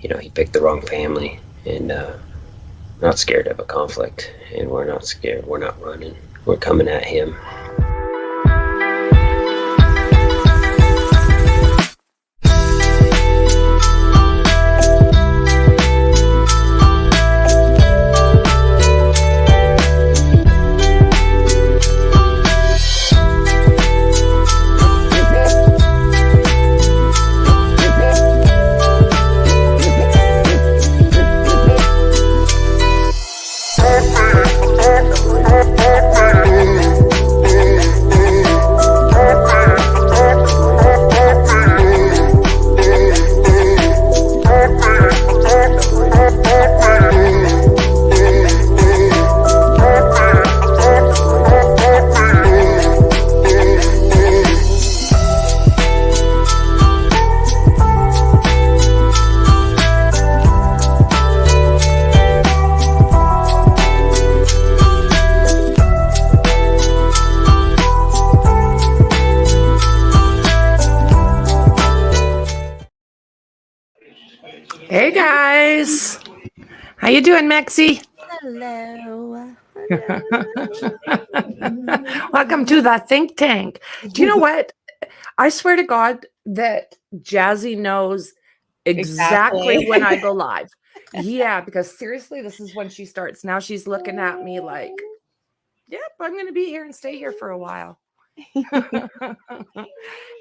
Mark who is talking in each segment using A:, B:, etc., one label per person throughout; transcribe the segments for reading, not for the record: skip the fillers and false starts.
A: he picked the wrong family, and not scared of a conflict, and we're not scared. We're not running. We're coming at him.
B: Hey guys, how you doing, Maxie?
C: Hello.
B: Welcome to the think tank. Do you know what? I swear to God that Jazzy knows exactly when I go live. Yeah, because seriously, this is when she starts. Now she's looking at me like, yep, I'm going to be here and stay here for a while.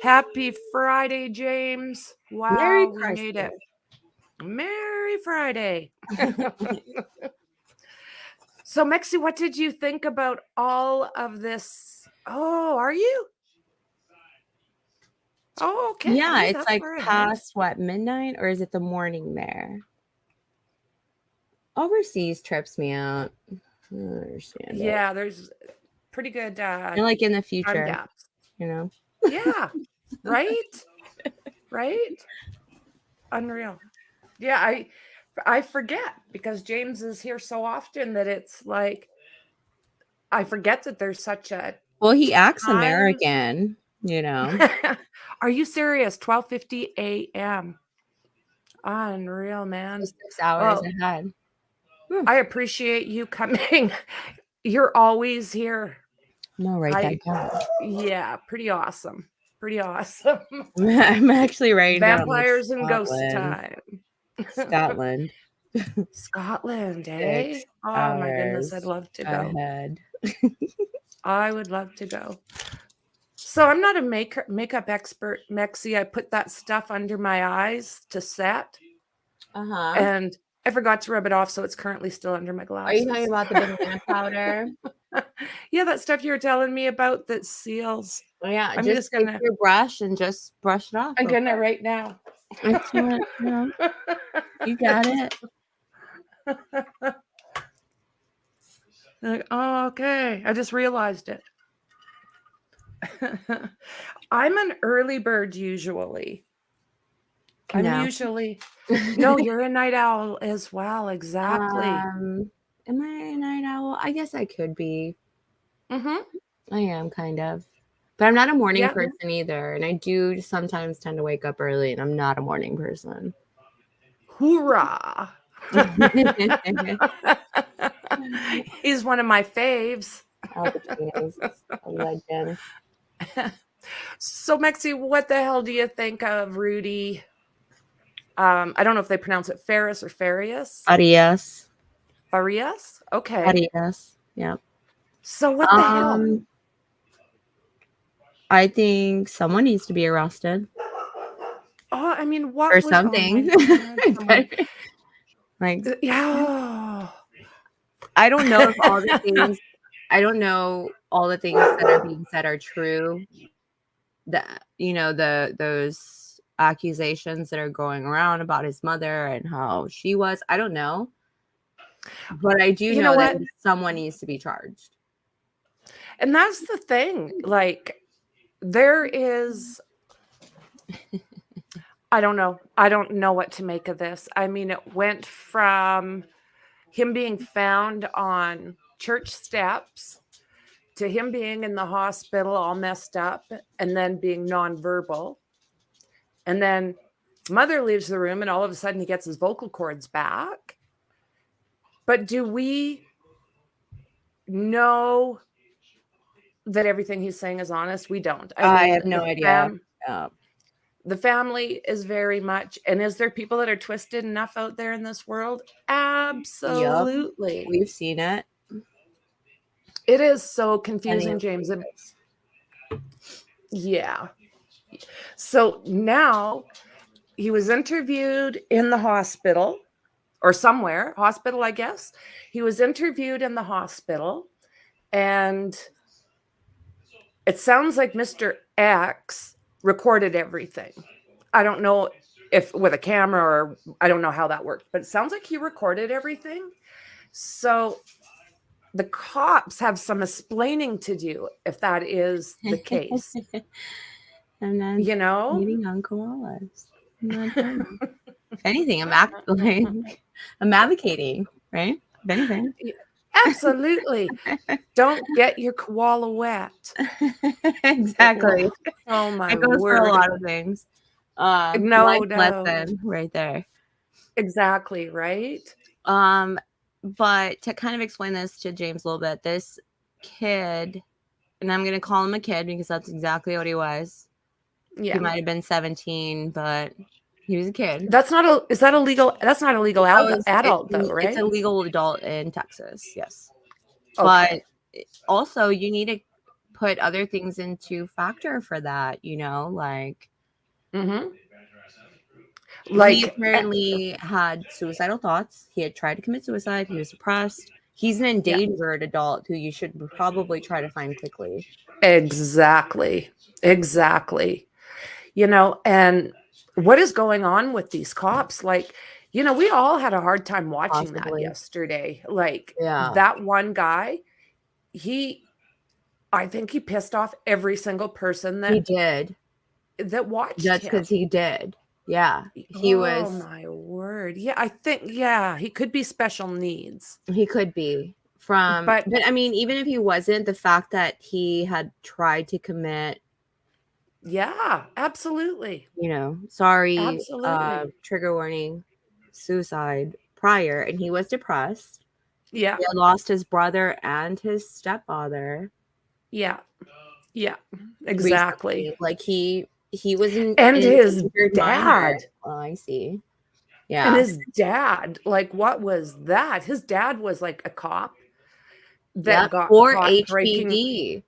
B: Happy Friday, James. Wow, we made it. Merry Friday. So, Mexi, what did you think about all of this? Oh, are you? Oh, okay.
C: Yeah, it's like past midnight, or is it the morning there? Overseas trips me out. I don't understand.
B: Yeah, there's pretty good.
C: And like in the future,
B: Yeah, right, right. Unreal. Yeah, I forget because James is here so often that it's like I forget that there's such a.
C: Well, he acts American,
B: Are you serious? 12:50 a.m. Unreal, man.
C: 6 hours ahead.
B: I appreciate you coming. You're always here.
C: No, right down.
B: Yeah, pretty awesome. Pretty awesome.
C: I'm actually writing
B: Vampires
C: down
B: and ghost time.
C: Scotland.
B: Scotland, eh? Oh my goodness, I'd love to go.
C: Ahead.
B: I would love to go. So I'm not a makeup expert, Mexi. I put that stuff under my eyes to set. And I forgot to rub it off, so it's currently still under my glasses.
C: Are you talking about the banana powder?
B: Yeah, that stuff you were telling me about that seals.
C: Oh, yeah, I'm just gonna take your brush and just brush it off.
B: I'm gonna right now.
C: Excellent. You got it.
B: Like, oh, okay. I just realized it. I'm an early bird usually. I'm usually no, you're a night owl as well. Exactly.
C: Am I a night owl? I guess I could be. I am kind of. But I'm not a morning person either. And I do sometimes tend to wake up early, and I'm not a morning person.
B: Hoorah. He's one of my faves.
C: A legend.
B: So, Mexi, what the hell do you think of Rudy? I don't know if they pronounce it Farias or Farias.
C: Farias.
B: Farias? Okay.
C: Farias. Yeah.
B: So what the hell?
C: I think someone needs to be arrested.
B: Oh, I mean, what
C: or something? Like,
B: yeah.
C: I don't know if all the things. I don't know all the things that are being said are true. That those accusations that are going around about his mother and how she was. I don't know. But I do know that someone needs to be charged.
B: And that's the thing. Like, there is, I don't know. I don't know what to make of this. I mean, it went from him being found on church steps to him being in the hospital all messed up and then being nonverbal. And then Mother leaves the room, and all of a sudden he gets his vocal cords back. But do we know that everything he's saying is honest? We don't.
C: I have no idea.
B: The family is very much, and is there people that are twisted enough out there in this world? Absolutely.
C: Yep. We've seen it.
B: It is so confusing, James. Yeah. So now he was interviewed in the hospital or somewhere, hospital, I guess. He was interviewed in the hospital, and it sounds like Mr. X recorded everything. I don't know if with a camera or I don't know how that worked, but it sounds like he recorded everything. So the cops have some explaining to do if that is the case.
C: I'm not eating on koalas. If anything, I'm advocating, right? If anything.
B: Absolutely. Don't get your koala wet.
C: Exactly.
B: Oh my
C: it goes
B: word.
C: for a lot of things.
B: No.
C: Lesson right there.
B: Exactly, right?
C: But to kind of explain this to James a little bit, this kid, and I'm going to call him a kid because that's exactly what he was. Yeah. He might have been 17, but he was a kid.
B: That's not a legal adult though, right?
C: It's a legal adult in Texas, yes. Okay. But also you need to put other things into factor for that, like he apparently had suicidal thoughts. He had tried to commit suicide. He was depressed. He's an endangered adult who you should probably try to find quickly.
B: Exactly. And what is going on with these cops? Like, we all had a hard time watching that yesterday. Like that one guy, I think he pissed off every single person that watched him.
C: That's because he did. Yeah. He was.
B: Oh my word. Yeah, I think, he could be special needs.
C: He could be. But I mean, even if he wasn't, the fact that he had tried to commit.
B: Yeah, absolutely.
C: Sorry. Absolutely. Trigger warning, suicide prior, and he was depressed.
B: Yeah.
C: He had lost his brother and his stepfather.
B: Yeah. Exactly.
C: Recently. Like he was in
B: his dad.
C: Oh, I see. Yeah.
B: And his dad, like, what was that? His dad was like a cop that got
C: for
B: caught
C: HPD.
B: breaking.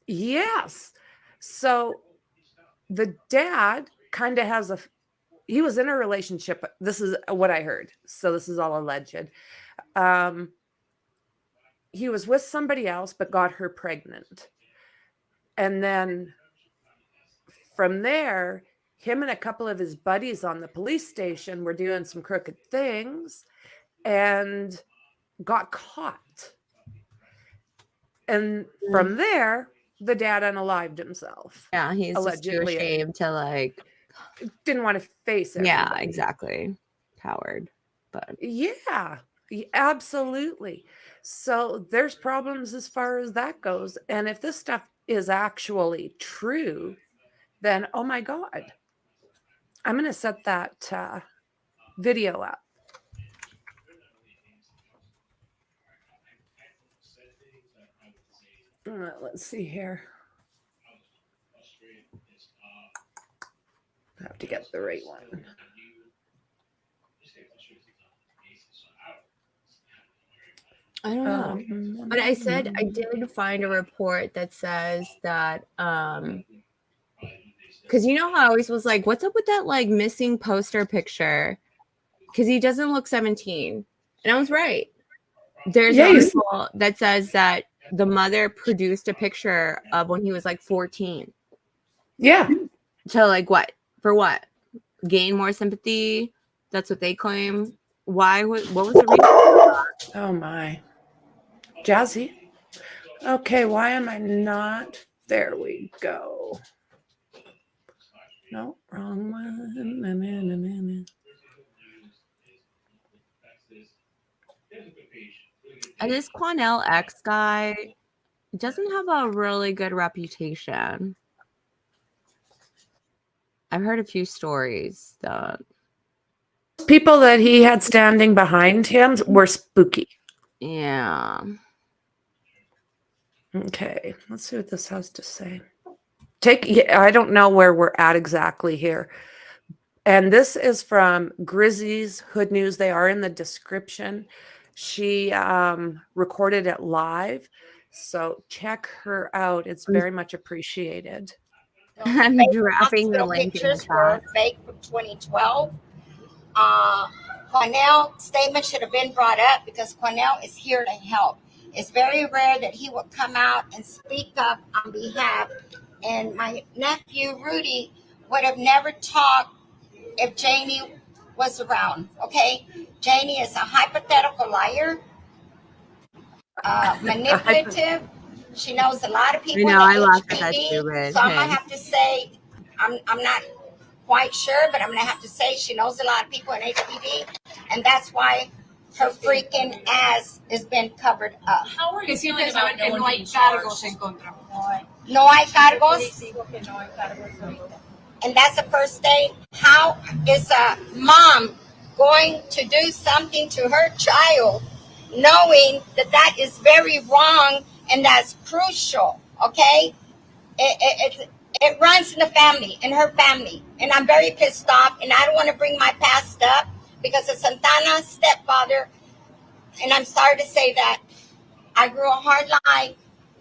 B: Yes. So the dad kind of has he was in a relationship. This is what I heard. So this is all alleged. He was with somebody else, but got her pregnant. And then from there, him and a couple of his buddies on the police station were doing some crooked things and got caught. And from there, the dad unalived himself.
C: Yeah, he's allegedly too ashamed to
B: didn't want to face it.
C: Yeah, exactly. Coward. But
B: yeah, absolutely. So there's problems as far as that goes. And if this stuff is actually true, then oh my God, I'm going to set that video up. Let's see here. I have to get the right one.
C: I don't know. But I said I did find a report that says that because how I always was like, what's up with that missing poster picture? Because he doesn't look 17. And I was right. There's an article that says that the mother produced a picture of when he was 14.
B: Yeah.
C: To what? For what? Gain more sympathy? That's what they claim. Why? What was the reason?
B: Oh my. Jazzy. Okay, why am I not? There we go. No, wrong one.
C: And this Quanell X guy doesn't have a really good reputation. I've heard a few stories that
B: People that he had standing behind him were spooky.
C: yeah.
B: Okay, let's see what this has to say. I don't know where we're at exactly here. And this is from Grizzy's Hood News. They are in the description. She recorded it live. So check her out. It's very much appreciated.
C: I'm dropping the link in the
D: Pictures were
C: chat.
D: fake from 2012. Cornell statement should have been brought up because Cornell is here to help. It's very rare that he would come out and speak up on behalf. And my nephew Rudy would have never talked if Janie was around. Okay, Janie is a hypothetical liar, manipulative. She knows a lot of people.
C: I know, I
D: in
C: laughed at that
D: HPV,
C: stupid
D: so I'm gonna
C: thing.
D: have to say I'm not quite sure, but I'm gonna have to say she knows a lot of people in HPV, and that's why her freaking ass has been covered up.
E: How are you feeling about no one being charged?
D: No hay cargos, and that's the first day. How is a mom going to do something to her child, knowing that that is very wrong and that's crucial? Okay, it runs in the family, in her family, and I'm very pissed off. And I don't want to bring my past up because of Santana's stepfather. And I'm sorry to say that I grew a hard life,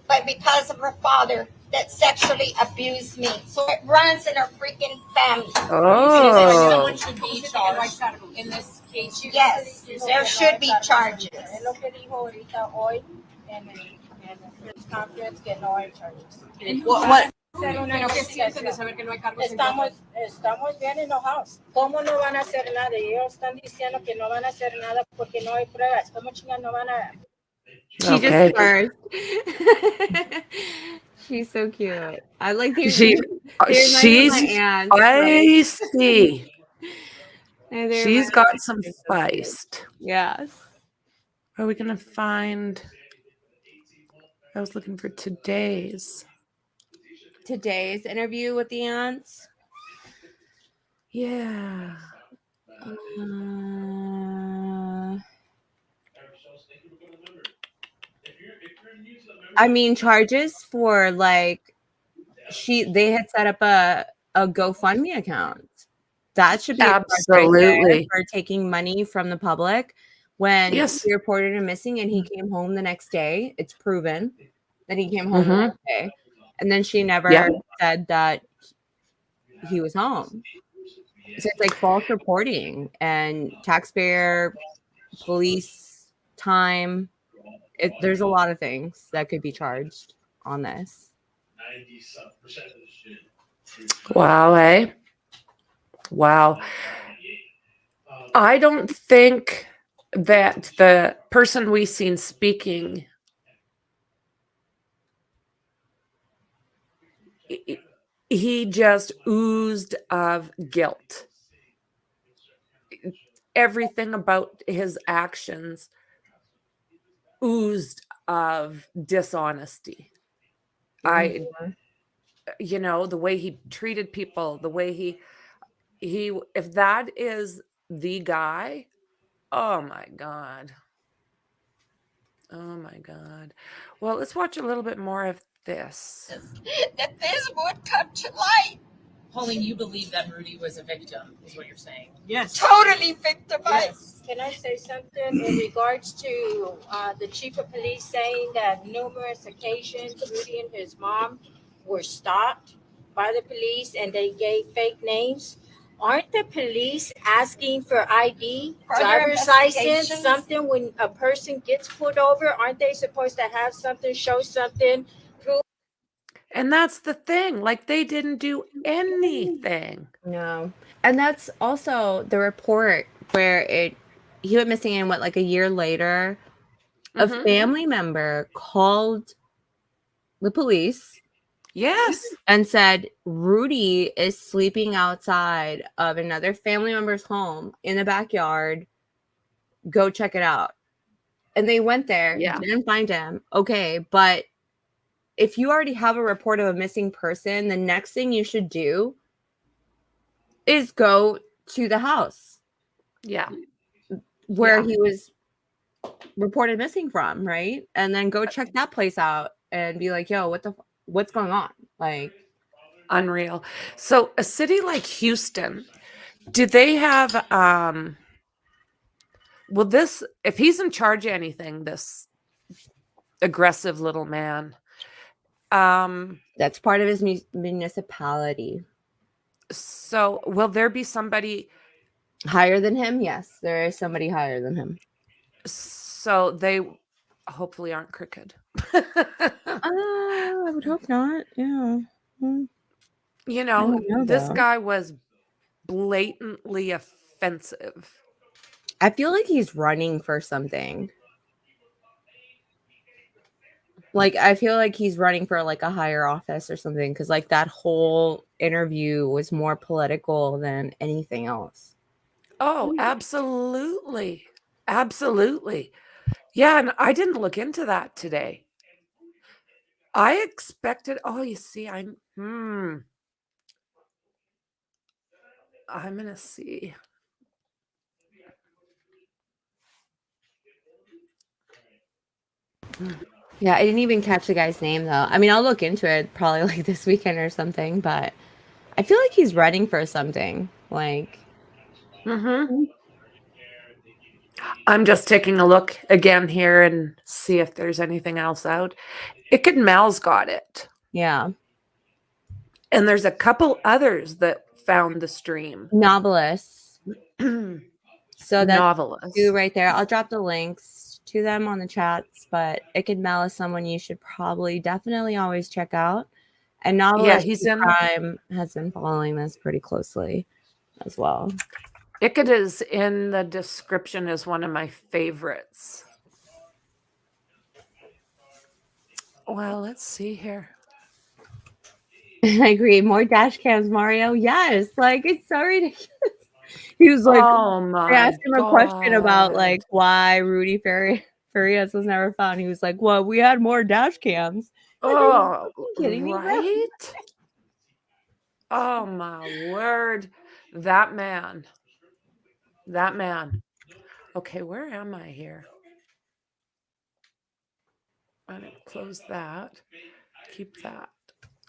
D: but because of her father that sexually abused me, so it runs in her freaking family.
B: Oh,
E: Someone should be charged in this case.
D: Yes, there should be charges.
E: What? Pero que sienten de saber que no hay cargos.
F: Estamos bien enojados. ¿Cómo no van a hacer nada? Ellos están diciendo que no van a hacer nada porque no hay pruebas. ¿Cómo chingas no van a?
C: She
B: okay.
C: just first. She's so cute. I like the
B: She's feisty. She's got some feist.
C: Yes.
B: Are we gonna find? I was looking for today's
C: interview with the aunts.
B: Yeah.
C: I mean, charges for like they had set up a GoFundMe account. That should be
B: absolutely
C: for taking money from the public. When he reported him missing and he came home the next day, it's proven that he came home the next day. And then she never said that he was home. So it's like false reporting and taxpayer, police time. There's a lot of things that could be charged on this.
B: Wow, eh? Wow. I don't think that the person we seen speaking he just oozed of guilt. Everything about his actions oozed of dishonesty. The way he treated people, the way he if that is the guy, oh my God. Oh my God. Well, let's watch a little bit more of this.
D: That this would come to light.
E: Pauline, you believe that Rudy was a victim, is what you're saying?
F: Yes.
D: Totally victimized.
F: Yes. Can I say something in regards to the chief of police saying that numerous occasions Rudy and his mom were stopped by the police and they gave fake names? Aren't the police asking for ID, driver's license, something when a person gets pulled over? Aren't they supposed to have something, show something, prove?
B: And that's the thing. Like, they didn't do anything.
C: No. And that's also the report where he went missing and like a year later, a family member called the police.
B: Yes.
C: And said, Rudy is sleeping outside of another family member's home in the backyard. Go check it out. And they went there, didn't find him. Okay, but if you already have a report of a missing person, the next thing you should do is go to the house
B: Yeah.
C: where
B: Yeah.
C: he was reported missing from, right? And then go check that place out and be like, yo, what's going on? Like,
B: Unreal. So a city like Houston, do they have well, this, if he's in charge of anything, this aggressive little man,
C: that's part of his municipality.
B: so will there be somebody
C: Higher than him? Yes, there is somebody higher than him.
B: so they hopefully aren't crooked?
C: I would hope not. Yeah.
B: You
C: I
B: know,
C: don't know,
B: this
C: though.
B: guy was blatantly offensive.
C: I feel like he's running for something. Like, I feel like he's running for like a higher office or something, because like that whole interview was more political than anything else.
B: Oh, absolutely. Absolutely. Yeah, and I didn't look into that today. I expected, oh, you see, I'm gonna see.
C: Yeah, I didn't even catch the guy's name though. I mean, I'll look into it probably like this weekend or something, but I feel like he's running for something. Like,
B: I'm just taking a look again here and see if there's anything else out. Icked Mal's got it.
C: yeah.
B: And there's a couple others that found the stream.
C: Novelists. So that's
B: Novelists.
C: two right there. I'll drop the links to them on the chats, but Icked Mal is someone you should probably definitely always check out. And Novelist
B: he's in
C: Crime has been following this pretty closely as well.
B: Icked is in the description as one of my favorites. Well, let's see here.
C: I agree. More dash cams, Mario. Yes, like it's so ridiculous. He was like,
B: oh my!
C: I asked him a question about like why Rudy Farias was never found. He was like, "Well, we had more dash cams."
B: Oh,
C: kidding me, bro?
B: right? Oh my word! That man. Okay, where am I here? I'm gonna close that. Keep that.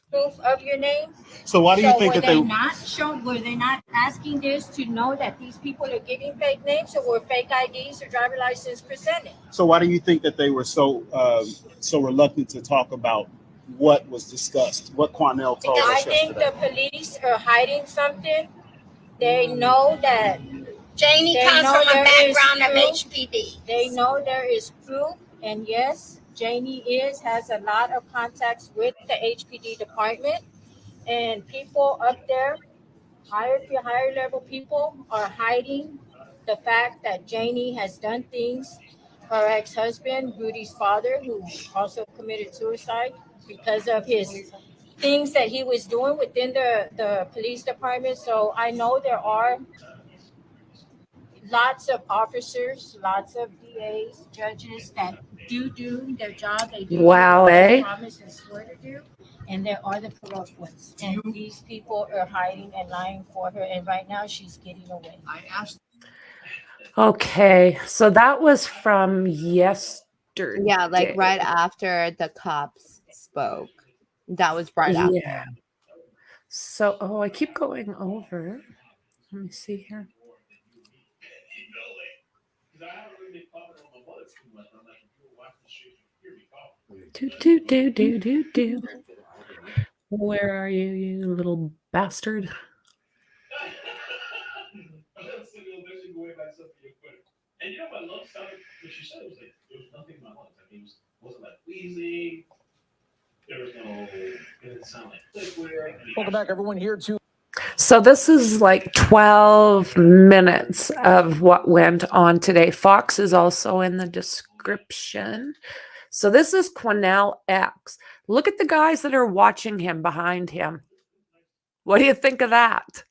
F: Proof of your name.
G: So why do you think
F: were
G: that
F: they not shown? Were they not asking this to know that these people are giving fake names, or were fake IDs or driver license presented?
G: So why do you think that they were so reluctant to talk about what was discussed, what Quanell told us
F: I think
G: yesterday?
F: the police are hiding something. They know that
D: Janie comes from a background of HPD.
F: They know there is proof, and yes, Janie has a lot of contacts with the HPD department, and people up there, higher level people, are hiding the fact that Janie has done things. Her ex-husband, Rudy's father, who also committed suicide because of his things that he was doing within the police department. So I know there are lots of officers, lots of DAs, judges that do their job. They do
B: Wow,
F: what they
B: eh?
F: promise and swear to do. And there are the corrupt ones. And these people are hiding and lying for her. And right now she's getting away.
B: Okay, so that was from yesterday.
C: Yeah, like right after the cops spoke. That was right after.
B: Yeah. So, I keep going over. Let me see here. Do. Where are you, you little bastard?
H: And you know what I love sounded what she said was like there was nothing in my lungs. I mean, it wasn't like wheezing. There was no. It didn't sound like liquid.
I: Welcome back, everyone. Here to.
B: So this is like 12 minutes of what went on today. Fox is also in the description. So this is Quanell X. Look at the guys that are watching him behind him. What do you think of that?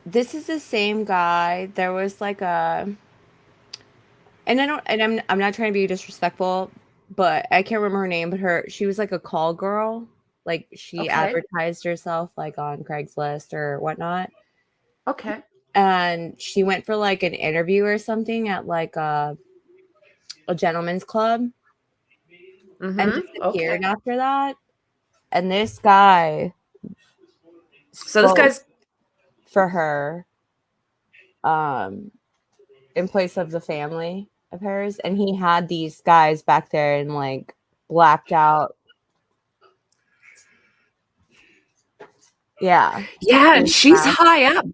C: This is the same guy. There was like I'm not trying to be disrespectful, but I can't remember her name, but she was like a call girl. Like she
B: Okay.
C: advertised herself like on Craigslist or whatnot.
B: Okay.
C: And she went for like an interview or something at like a gentleman's club and disappeared
B: Okay.
C: after that. And this guy
B: So this
C: spoke
B: guy's
C: for her in place of the family of hers, and he had these guys back there and like blacked out. Yeah.
B: and she's high up.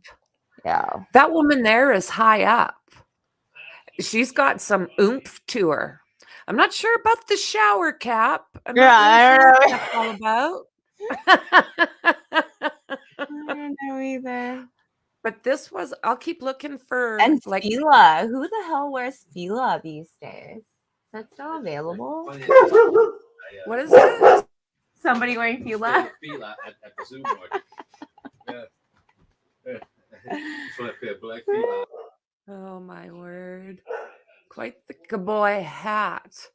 C: Yeah.
B: That woman there is high up. She's got some oomph to her. I'm not sure about the shower cap. I'm not really sure what that's all about.
C: I don't know either.
B: But this was, I'll keep looking for
C: And
B: like
C: Fila. Who the hell wears Fila these days? Is that still available?
B: what is it?
C: Somebody wearing Fila?
I: Fila at the zoo market. Yeah. So I pair black Fila.
B: Oh my word. Quite the cowboy hat.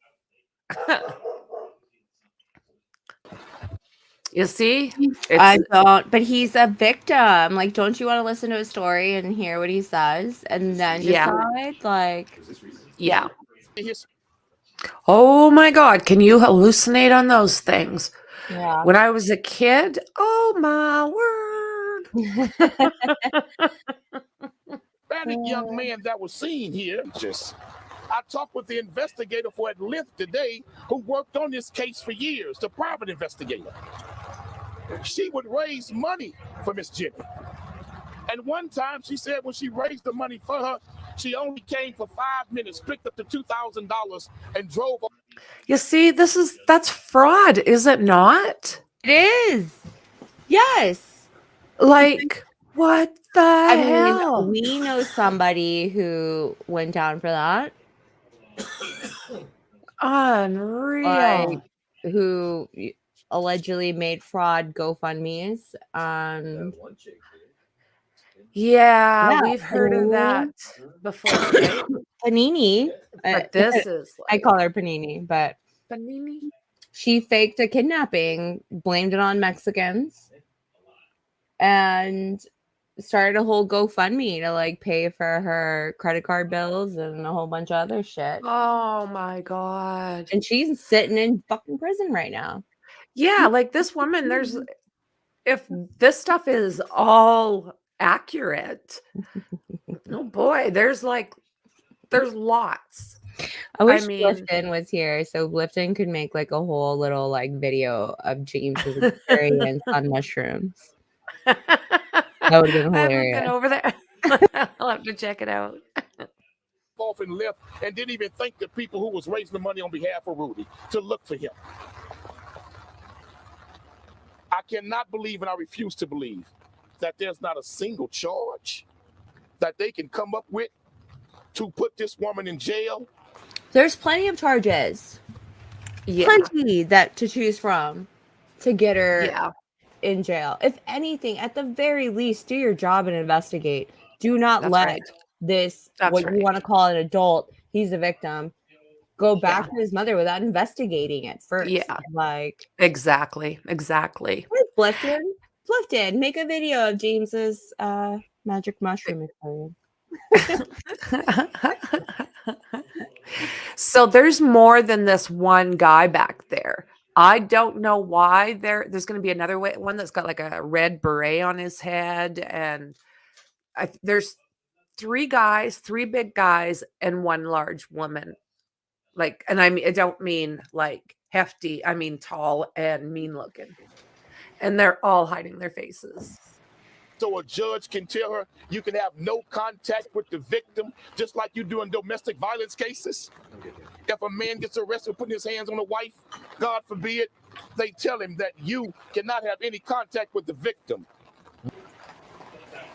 B: You see?
C: I don't, but he's a victim. Like, don't you want to listen to his story and hear what he says and then decide? Like,
B: yeah. Oh my God. Can you hallucinate on those things?
C: Yeah.
B: When I was a kid, oh my word.
J: Hispanic young man that was seen here. I talked with the investigator for at length today who worked on this case for years, the private investigator. She would raise money for Miss Jenny. And one time she said when she raised the money for her, she only came for 5 minutes, picked up the $2,000 and drove.
B: You see, that's fraud, is it not?
C: It is. Yes.
B: Like, what the hell?
C: We know somebody who went down for that.
B: Unreal.
C: Like, who allegedly made fraud GoFundMes.
B: Yeah, we've heard of that before, right?
C: Panini.
B: But this is like,
C: I call her Panini, but
B: Panini.
C: She faked a kidnapping, blamed it on Mexicans, and started a whole GoFundMe to like pay for her credit card bills and a whole bunch of other shit.
B: Oh my God.
C: And she's sitting in fucking prison right now.
B: Yeah, like this woman, if this stuff is all accurate, oh boy, there's lots.
C: I wish Blifton was here so Blifton could make like a whole little like video of James's experience on mushrooms. That would have been hilarious.
B: I haven't been over there. I'll have to check it out.
J: Off and left and didn't even thank the people who was raising the money on behalf of Rudy to look for him. I cannot believe and I refuse to believe that there's not a single charge that they can come up with to put this woman in jail.
C: There's plenty of charges.
B: Yeah.
C: Plenty to choose from to get her in jail. If anything, at the very least, do your job and investigate. Do not let this, you want to call an adult, he's a victim, go back to his mother without investigating it first.
B: Yeah.
C: Like,
B: exactly.
C: Blifton, make a video of James's magic mushroom experience.
B: So there's more than this one guy back there. I don't know why there's going to be another one that's got like a red beret on his head, and there's 3 guys, 3 big guys, and 1 large woman. Like, and I don't mean like hefty. I mean tall and mean looking, and they're all hiding their faces.
J: So a judge can tell her you can have no contact with the victim, just like you do in domestic violence cases. If a man gets arrested for putting his hands on a wife, God forbid, they tell him that you cannot have any contact with the victim.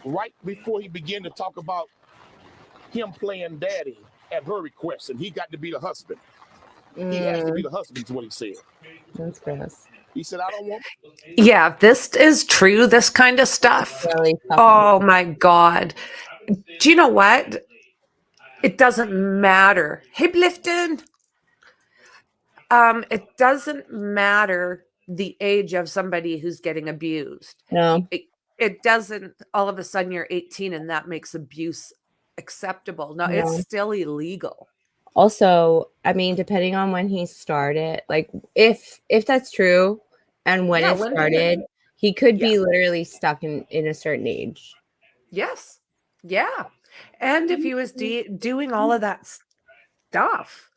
J: Right before he began to talk about him playing daddy at her request, and he got to be the husband. He has to be the husband, is what he said.
C: That's gross.
J: He said, I don't want.
B: Yeah, this is true. This kind of stuff.
C: Really
B: oh my God. Do you know what? It doesn't matter. Hey, Blifton. It doesn't matter the age of somebody who's getting abused.
C: No.
B: It doesn't all of a sudden you're 18 and that makes abuse acceptable. No,
C: No.
B: it's still illegal.
C: Also, I mean, depending on when he started, like if that's true and when
B: Yeah,
C: it
B: when-
C: started, he could
B: Yeah.
C: be literally stuck in a certain age.
B: Yes. Yeah. And if he was doing all of that stuff,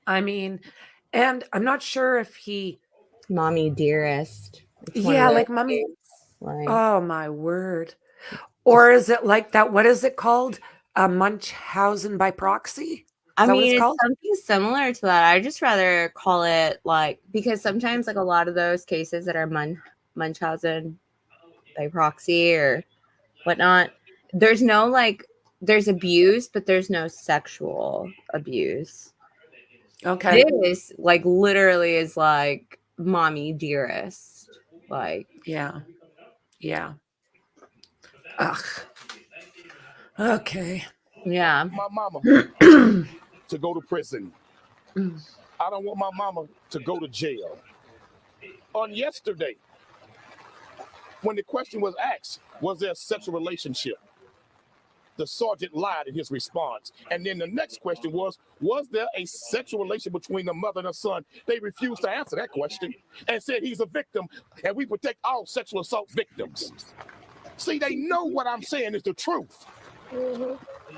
B: I mean, and I'm not sure if he,
C: Mommy dearest. It's one of
B: yeah,
C: those
B: like mommy.
C: things, like,
B: Oh my word. Or is it like that? What is it called? Munchausen by proxy?
C: I
B: Is that what
C: mean,
B: it's
C: it's
B: called?
C: something similar to that. I just rather call it like, because sometimes like a lot of those cases that are Munchausen by proxy or whatnot, there's no like, there's abuse, but there's no sexual abuse.
B: Okay.
C: This like literally is like mommy dearest. Like,
B: Yeah. Yeah. Ugh. Okay.
C: yeah.
J: My mama to go to prison.
B: Mm.
J: I don't want my mama to go to jail. On yesterday, when the question was asked, was there a sexual relationship? The sergeant lied in his response. And then the next question was there a sexual relation between the mother and the son? They refused to answer that question and said he's a victim and we protect all sexual assault victims. See, they know what I'm saying is the truth.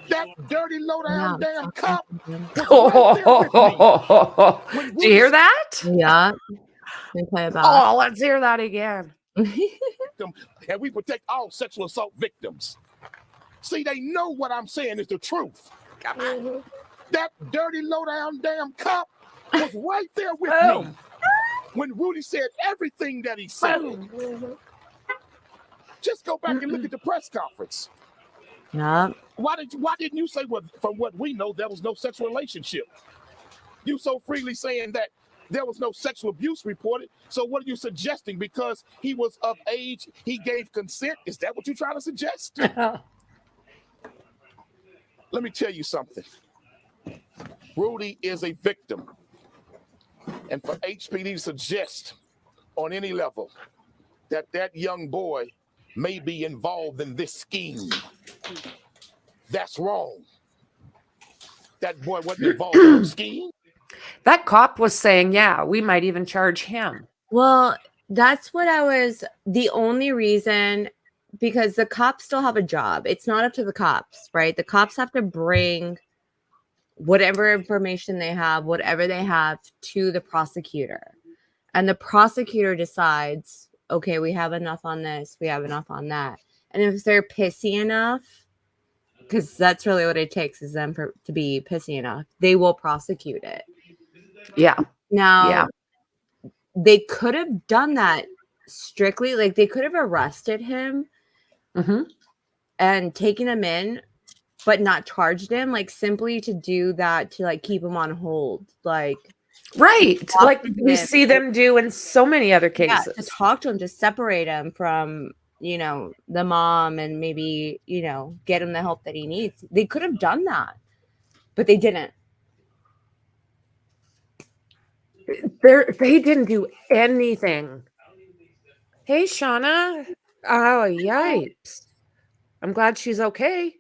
J: That dirty, low-down damn cop was right there with me.
B: Do you hear that?
C: Yeah. Let me play it back.
B: Oh, let's hear that again.
J: And we protect all sexual assault victims. See, they know what I'm saying is the truth. That dirty, low-down damn cop was right there with me when Rudy said everything that he said. Just go back and look at the press conference.
C: Yeah.
J: Why didn't you say, from what we know, there was no sexual relationship? You so freely saying that there was no sexual abuse reported. So what are you suggesting? Because he was of age, he gave consent? Is that what you're trying to suggest? Let me tell you something. Rudy is a victim. And for HPD to suggest on any level that young boy may be involved in this scheme, that's wrong. That boy wasn't involved in the scheme.
B: That cop was saying, yeah, we might even charge him.
C: Well, that's what the only reason, because the cops still have a job. It's not up to the cops, right? The cops have to bring whatever information they have, whatever they have, to the prosecutor. And the prosecutor decides, okay, we have enough on this, we have enough on that. And if they're pissy enough, because that's really what it takes, is them to be pissy enough, they will prosecute it.
B: Yeah.
C: Now, they could have done that strictly, like they could have arrested him and taken him in, but not charged him, like simply to do that, to like keep him on hold. Like,
B: right. Like we see them do in so many other cases.
C: Yeah, to talk to him, to separate him from, you know, the mom, and maybe, you know, get him the help that he needs. They could have done that, but they didn't.
B: They didn't do anything. Hey, Shauna. Oh, yikes. I'm glad she's okay.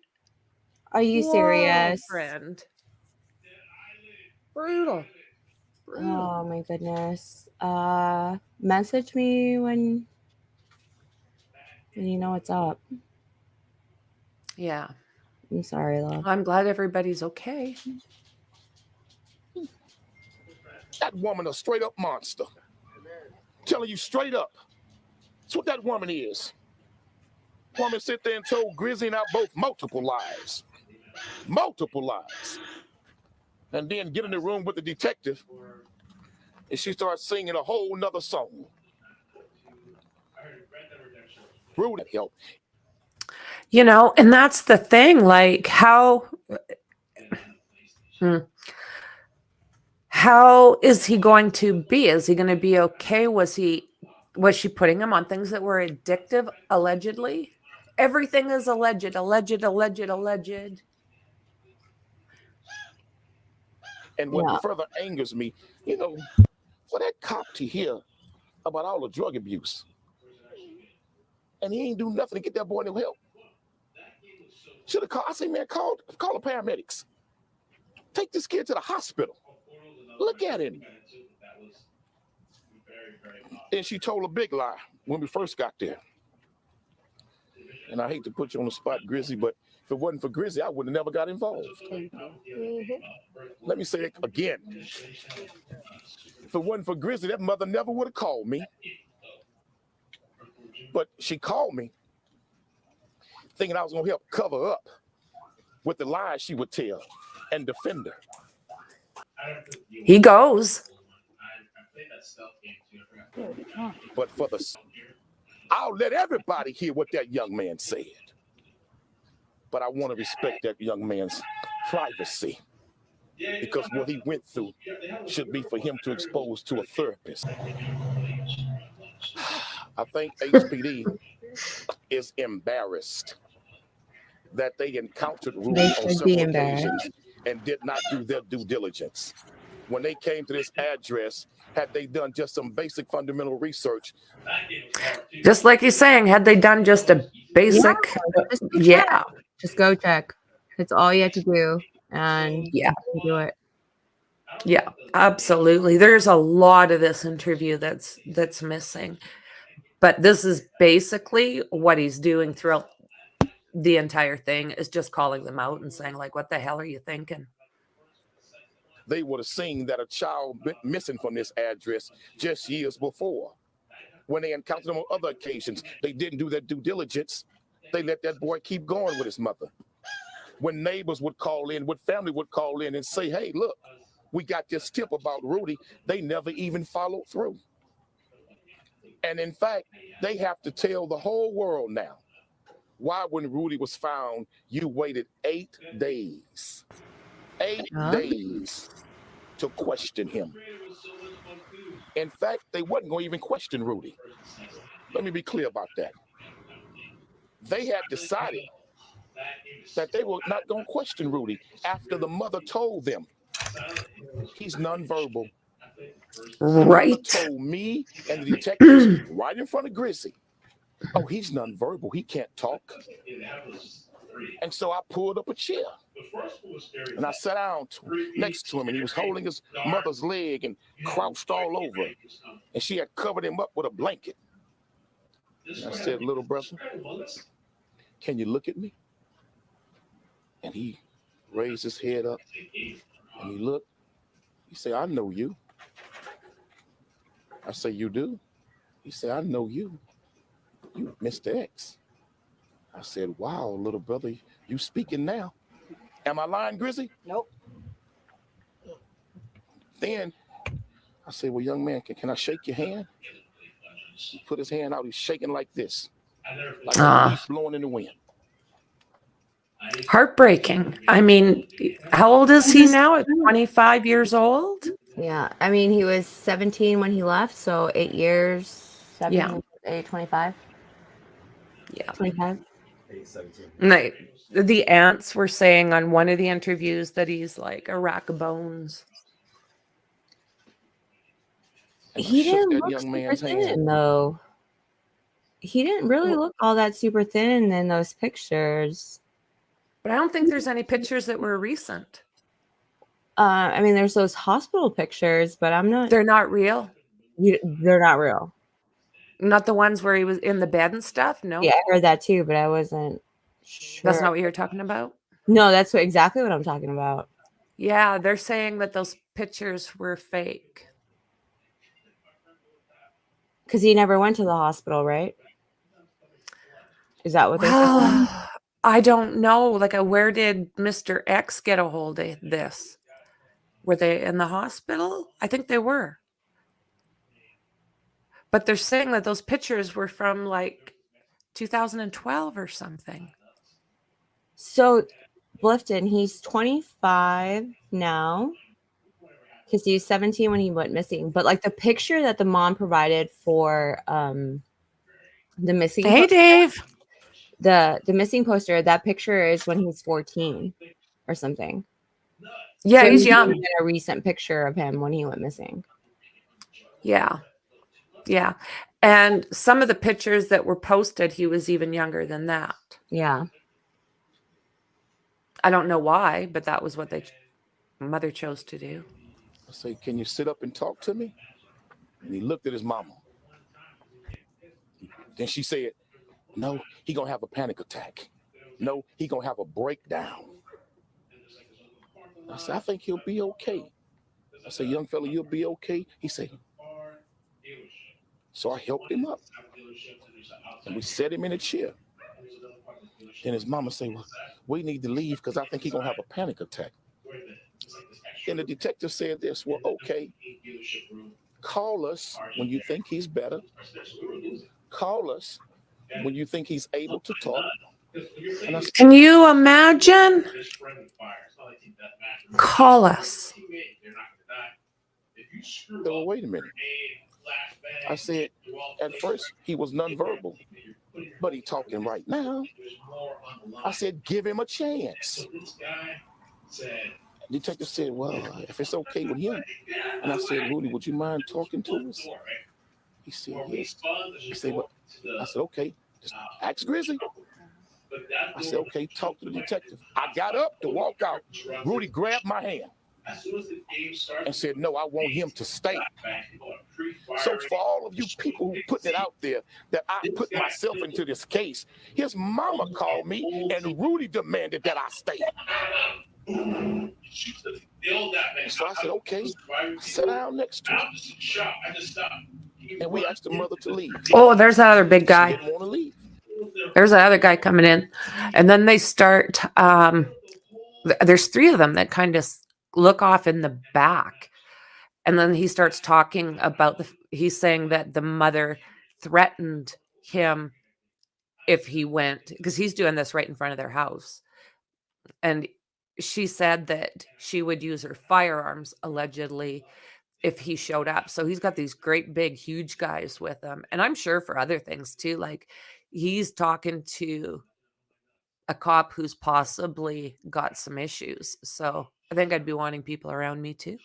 C: Are you serious?
B: Friend. Brutal.
C: Oh my goodness. Message me when you know what's up.
B: Yeah.
C: I'm sorry, love.
B: I'm glad everybody's okay.
J: That woman a straight up monster. Telling you straight up. That's what that woman is. Woman sit there and told Grizzy and I both multiple lies. Multiple lies. And then get in the room with the detective and she starts singing a whole nother song. Rudy help.
B: You know, and that's the thing, like how is he going to be? Is he going to be okay? Was she putting him on things that were addictive, allegedly? Everything is alleged.
J: And what further angers me, you know, for that cop to hear about all the drug abuse, and he ain't do nothing to get that boy no help. Should have called. I say, man, call the paramedics. Take this kid to the hospital. Look at him. And she told a big lie when we first got there. And I hate to put you on the spot, Grizzy, but if it wasn't for Grizzy, I would have never got involved. Let me say it again. If it wasn't for Grizzy, that mother never would have called me. But she called me thinking I was going to help cover up with the lies she would tell and defend her.
B: He goes.
J: But I'll let everybody hear what that young man said. But I want to respect that young man's privacy, because what he went through should be for him to expose to a therapist. I think HPD is embarrassed that they encountered Rudy on several occasions and did not do their due diligence. When they came to this address, had they done just some basic fundamental research?
B: Just like he's saying, had they done just a basic,
C: just go check. That's all you have to do, and
B: yeah,
C: do it.
B: Yeah, absolutely. There's a lot of this interview that's missing, but this is basically what he's doing throughout the entire thing, is just calling them out and saying, like, what the hell are you thinking?
J: They would have seen that a child went missing from this address just years before. When they encountered him on other occasions, they didn't do their due diligence. They let that boy keep going with his mother. When neighbors would call in, when family would call in and say, hey, look, we got this tip about Rudy, they never even followed through. And in fact, they have to tell the whole world now why, when Rudy was found, you waited 8 days. 8 days to question him. In fact, they wasn't going to even question Rudy. Let me be clear about that. They had decided that they were not going to question Rudy after the mother told them he's nonverbal.
B: Right.
J: The mother told me and the detectives right in front of Grizzy, oh, he's nonverbal, he can't talk. And so I pulled up a chair and I sat down next to him, and he was holding his mother's leg and crouched all over, and she had covered him up with a blanket. And I said, little brother, can you look at me? And he raised his head up and he looked. He said, I know you. I said, you do? He said, I know you. You Mr. X. I said, wow, little brother, you speaking now. Am I lying, Grizzy?
D: Nope.
J: Then I said, well, young man, can I shake your hand? He put his hand out. He's shaking like this, like a leaf blowing in the wind.
B: Heartbreaking. I mean, how old is he now? 25 years old?
C: Yeah. I mean, he was 17 when he left, so 8 years, 7, 8, 25.
B: Yeah.
C: 25.
B: No, the aunts were saying on one of the interviews that he's like a rack of bones.
C: He didn't look super thin, though. He didn't really look all that super thin in those pictures.
B: But I don't think there's any pictures that were recent.
C: I mean, there's those hospital pictures, but I'm not.
B: They're not real.
C: They're not real.
B: Not the ones where he was in the bed and stuff? No.
C: Yeah, I heard that too, but I wasn't sure.
B: That's not what you're talking about?
C: No, that's exactly what I'm talking about.
B: Yeah, they're saying that those pictures were fake.
C: Because he never went to the hospital, right? Is that what they're saying?
B: I don't know. Like, where did Mr. X get a hold of this? Were they in the hospital? I think they were. But they're saying that those pictures were from like 2012 or something.
C: So, Bluffton, he's 25 now. Because he was 17 when he went missing. But like the picture that the mom provided for the missing
B: poster, Dave.
C: The missing poster, that picture is when he's 14 or something.
B: Yeah,
C: so
B: he's young.
C: A recent picture of him when he went missing.
B: Yeah. Yeah. And some of the pictures that were posted, he was even younger than that.
C: Yeah.
B: I don't know why, but that was what mother chose to do.
J: I say, can you sit up and talk to me? And he looked at his mama. Then she said, no, he gonna have a panic attack. No, he gonna have a breakdown. I said, I think he'll be okay. I said, young fella, you'll be okay. He said, so I helped him up. And we set him in a chair. Then his mama said, well, we need to leave because I think he's gonna have a panic attack. And the detective said this, well, okay, call us when you think he's better. Call us when you think he's able to talk. And I said,
B: can you imagine? Call us.
J: well, wait a minute. I said, at first he was nonverbal, but he talking right now. I said, give him a chance. The detective said, well, if it's okay with him. And I said, Rudy, would you mind talking to us? He said, yes. He said, well, I said, okay, just ask Grizzy. I said, okay, talk to the detective. I got up to walk out. Rudy grabbed my hand and said, no, I want him to stay. So for all of you people who putting it out there that I put myself into this case, his mama called me and Rudy demanded that I stay. So I said, okay, sit down next to him. And we asked the mother to leave.
B: Oh, there's that other big
J: She
B: guy.
J: didn't want to leave.
B: There's that other guy coming in. And then they start, there's three of them that kind of look off in the back. And then he starts talking about he's saying that the mother threatened him if he went, because he's doing this right in front of their house. And she said that she would use her firearms allegedly if he showed up. So he's got these great big huge guys with him, and I'm sure for other things too, like he's talking to a cop who's possibly got some issues. So I think I'd be wanting people around me too.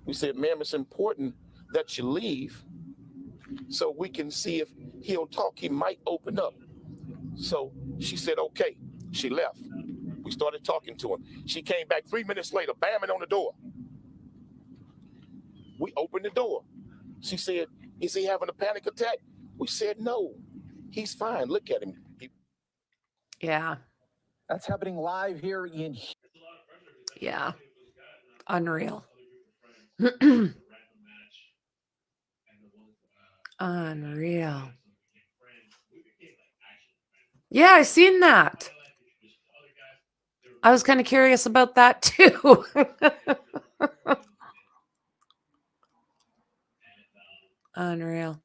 J: We said, ma'am, it's important that you leave so we can see if he'll talk. He might open up. So she said, okay. She left. We started talking to him. She came back 3 minutes later, bamming on the door. We opened the door. She said, is he having a panic attack? We said, no, he's fine. Look at him.
B: Yeah.
K: That's happening live here in.
B: Yeah. Unreal. Unreal. Yeah, I seen that. I was kind of curious about that too. Unreal.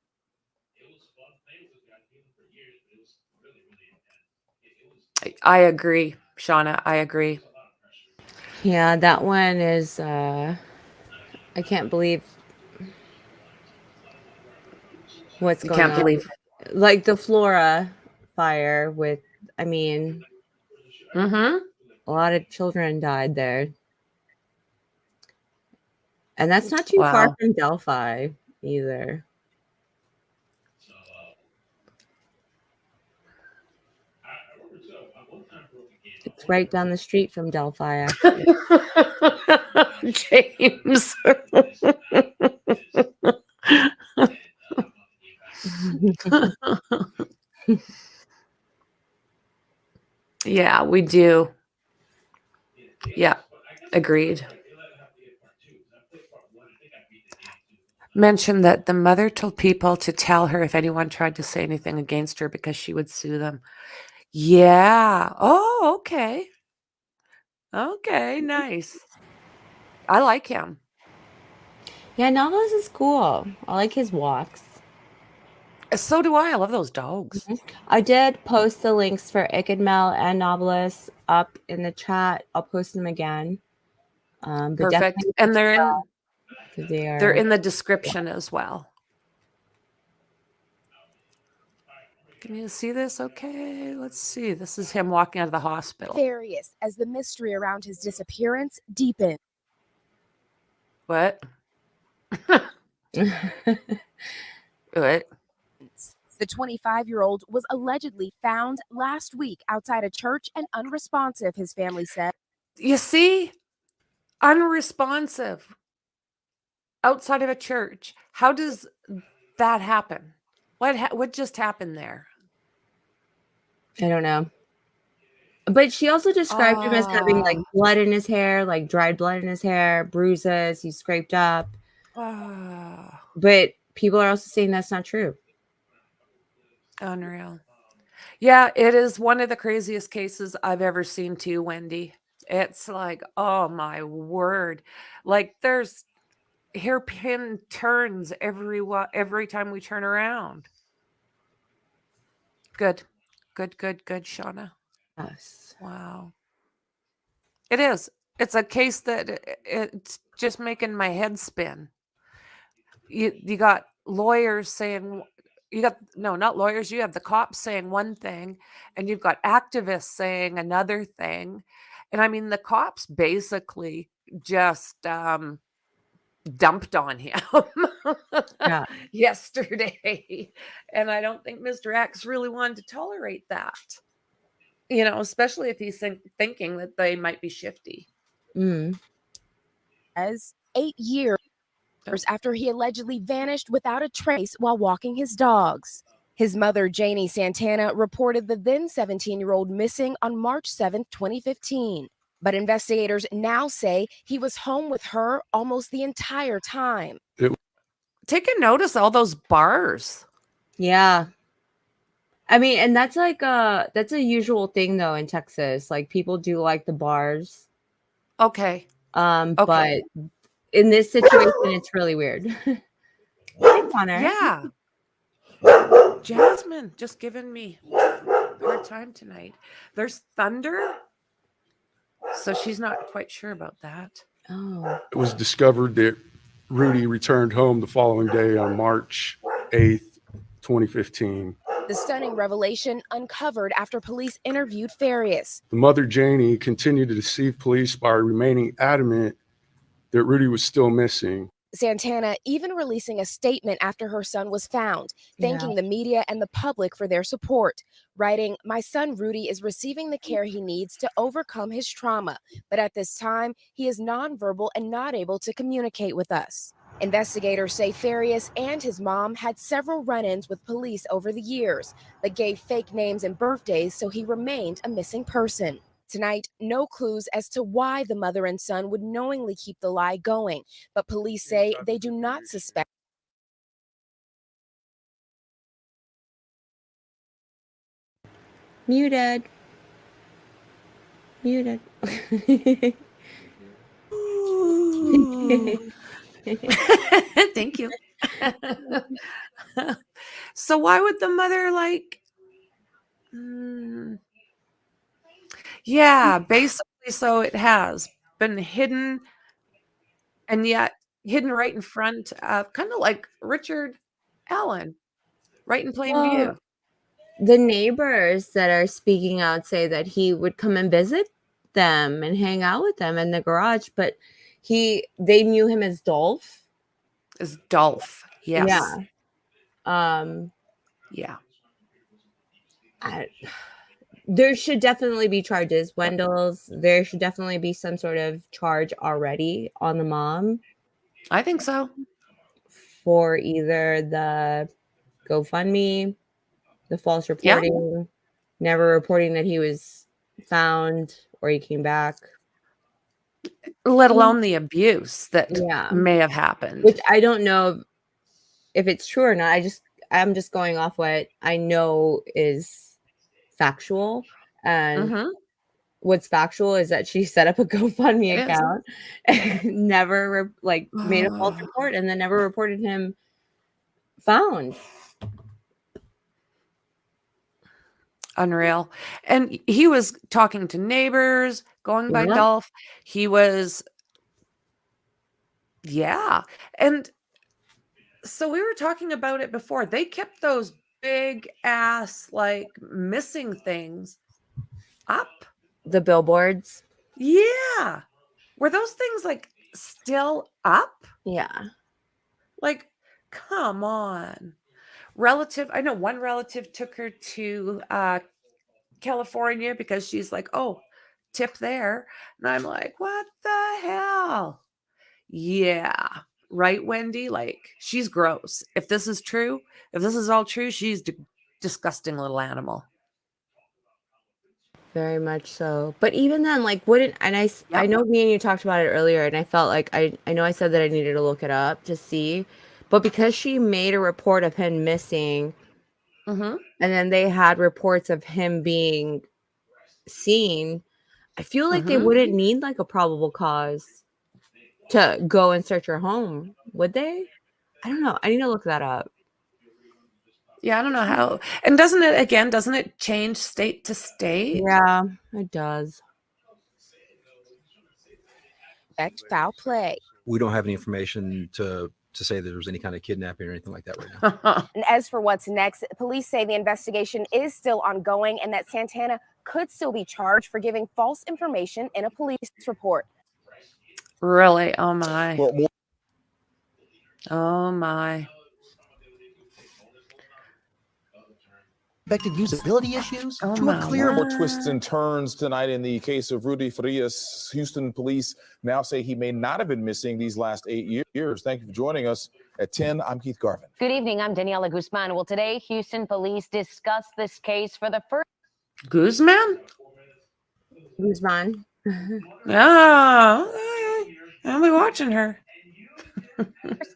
B: I agree, Shauna. I agree.
C: Yeah, that one is I can't believe what's going
B: Can't
C: on.
B: believe.
C: Like the Flora fire with, I mean,
B: Mm-hmm.
C: a lot of children died there. And that's not too far
B: Wow.
C: from Delphi either. It's right down the street from Delphi, actually.
B: James. Yeah, we do. Yeah, agreed. Mentioned that the mother told people to tell her if anyone tried to say anything against her because she would sue them. Yeah. Oh, okay. Okay, nice. I like him.
C: Yeah, Novelist is cool. I like his walks.
B: So do I. I love those dogs.
C: I did post the links for Ickadmel and Novelist up in the chat. I'll post them again. But
B: Perfect. And they're in the description as well. Can you see this? Okay, let's see. This is him walking out of the hospital.
L: Farias as the mystery around his disappearance deepened.
B: What? What?
L: The 25-year-old was allegedly found last week outside a church and unresponsive, his family said.
B: You see? Unresponsive outside of a church. How does that happen? What just happened there?
C: I don't know. But she also described him as having like blood in his hair, like dried blood in his hair, bruises he scraped up. But people are also saying that's not true.
B: Unreal. Yeah, it is one of the craziest cases I've ever seen too, Wendy. It's like, oh my word. Like there's hairpin turns every time we turn around. Good, Shauna.
C: Yes.
B: Wow. It is. It's a case that it's just making my head spin. You got lawyers saying, not lawyers, you have the cops saying one thing, and you've got activists saying another thing. And I mean, the cops basically just dumped on him yesterday. And I don't think Mr. X really wanted to tolerate that, especially if he's thinking that they might be shifty.
L: As 8 years after he allegedly vanished without a trace while walking his dogs. His mother, Janie Santana, reported the then 17-year-old missing on March 7, 2015. But investigators now say he was home with her almost the entire time.
B: Take a notice all those bars.
C: Yeah. I mean, and that's like that's a usual thing though in Texas. Like people do like the bars.
B: Okay.
C: But in this situation, it's really weird. Hey, Connor.
B: Yeah. Jasmine just giving me a hard time tonight. There's thunder. So she's not quite sure about that.
C: Oh.
M: It was discovered that Rudy returned home the following day on March 8th, 2015.
L: The stunning revelation uncovered after police interviewed Farias.
M: The mother, Janie, continued to deceive police by remaining adamant that Rudy was still missing.
L: Santana even releasing a statement after her son was found, thanking the media and the public for their support, writing, "My son Rudy is receiving the care he needs to overcome his trauma, but at this time, he is nonverbal and not able to communicate with us." Investigators say Farias and his mom had several run-ins with police over the years, but gave fake names and birthdays so he remained a missing person. Tonight, no clues as to why the mother and son would knowingly keep the lie going, but police say they do not suspect.
C: Muted.
B: Thank you. So why would the mother yeah, basically, so it has been hidden, and yet hidden right in front of, kind of like Richard Allen, right in plain view.
C: The neighbors that are speaking out say that he would come and visit them and hang out with them in the garage, but they knew him as Dolph.
B: As Dolph, yes.
C: Yeah. There should definitely be charges. Wendell's, there should definitely be some sort of charge already on the mom.
B: I think so.
C: For either the GoFundMe, the false reporting, never reporting that he was found or he came back.
B: Let alone the abuse that may have happened.
C: Which I don't know if it's true or not. I'm just going off what I know is factual, and what's factual is that she set up a GoFundMe account and never made a false report and then never reported him found.
B: Unreal. And he was talking to neighbors, going by Dolph. He was, and so we were talking about it before. They kept those big ass missing things up,
C: the billboards.
B: Yeah, were those things still up?
C: Yeah.
B: Like, come on. Relative, I know one relative took her to California because she's like, oh, tip there. And I'm like, what the hell? Yeah. Right, Wendy? Like, she's gross. If this is true, if this is all true, she's disgusting little animal.
C: Very much so. But even then, like, wouldn't, and I
B: Yep.
C: know me and you talked about it earlier, and I felt like I know I said that I needed to look it up to see, but because she made a report of him missing,
B: Mm-hmm.
C: and then they had reports of him being seen, I feel like they
B: Mm-hmm.
C: wouldn't need like a probable cause to go and search her home, would they? I don't know. I need to look that up.
B: Yeah, I don't know how. And doesn't it change state to state?
C: Yeah, it does.
L: Expect foul play.
N: We don't have any information to say that there was any kind of kidnapping or anything like that right now.
L: And as for what's next, police say the investigation is still ongoing and that Santana could still be charged for giving false information in a police report.
B: Really? Oh my.
G: Well,
B: Oh my.
K: Expected usability issues
B: Oh
K: to
B: my
K: a clear
B: word.
O: Twists and turns tonight in the case of Rudy Farias. Houston police now say he may not have been missing these last 8 years. Thank you for joining us. At 10, I'm Keith Garvin.
P: Good evening. I'm Daniela Guzman. Well, today, Houston police discussed this case for the first
B: Guzman?
C: Guzman.
B: Oh, okay. I'll be watching her.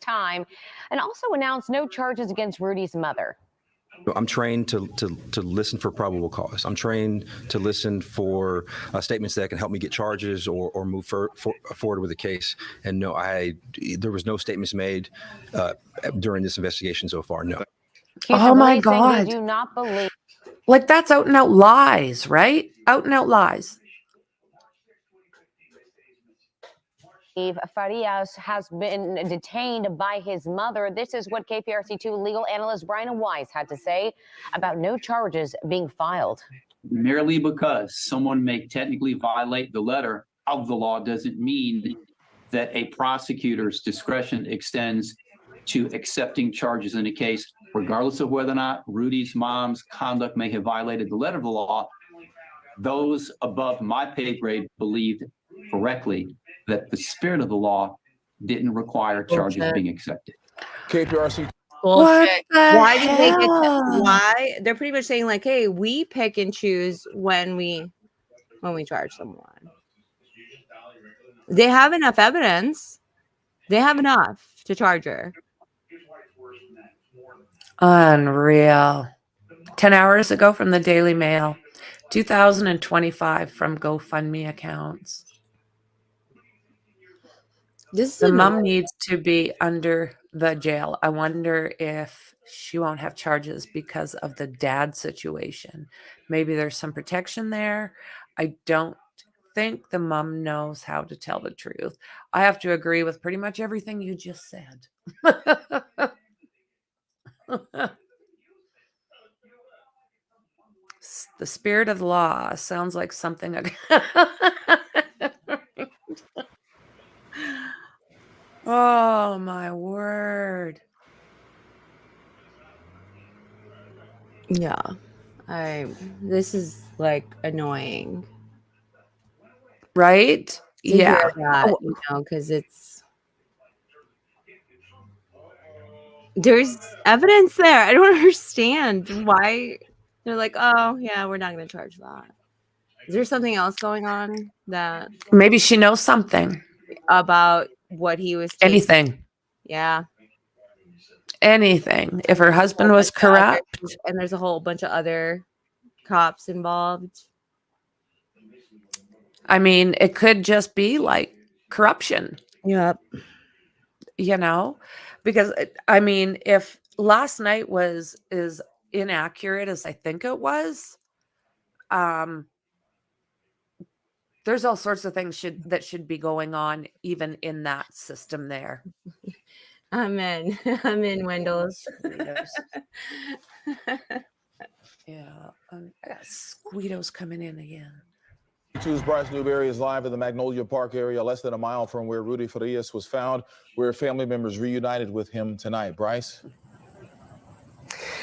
P: time and also announced no charges against Rudy's mother.
N: I'm trained to listen for probable cause. I'm trained to listen for statements that can help me get charges or move forward with the case. And no, there was no statements made during this investigation so far. No.
B: Oh my God.
P: They do not believe.
B: Like, that's out and out lies, right? Out and out lies.
P: Farias has been detained by his mother. This is what KPRC2 legal analyst Brian Wise had to say about no charges being filed.
Q: Merely because someone may technically violate the letter of the law doesn't mean that a prosecutor's discretion extends to accepting charges in a case, regardless of whether or not Rudy's mom's conduct may have violated the letter of the law. Those above my pay grade believed correctly that the spirit of the law didn't require charges being accepted.
O: KPRC.
C: Bullshit. Why
B: the
C: do they get
B: hell?
C: why? They're pretty much saying like, hey, we pick and choose when we charge someone. They have enough evidence. They have enough to charge her.
B: Unreal. 10 hours ago from the Daily Mail. 2025 from GoFundMe accounts. The mom needs to be under the jail. I wonder if she won't have charges because of the dad situation. Maybe there's some protection there. I don't think the mom knows how to tell the truth. I have to agree with pretty much everything you just said. The spirit of the law sounds like something. Oh my word.
C: Yeah. This is like annoying.
B: Right?
C: To
B: Yeah.
C: hear that, you know, because there's evidence there. I don't understand why they're like, oh yeah, we're not going to charge that. Is there something else going on that
B: maybe she knows something
C: about what he was taking?
B: Anything.
C: Yeah.
B: Anything. If her husband was corrupt.
C: And there's a whole bunch of other cops involved.
B: I mean, it could just be like corruption.
C: Yep.
B: You know, because I mean, if last night was as inaccurate as I think it was, there's all sorts of things that should be going on even in that system there.
C: I'm in Wendell's.
B: Yeah. I got Squeetos coming in again.
O: 2's Bryce Newberry is live in the Magnolia Park area, less than a mile from where Rudy Farias was found, where family members reunited with him tonight. Bryce?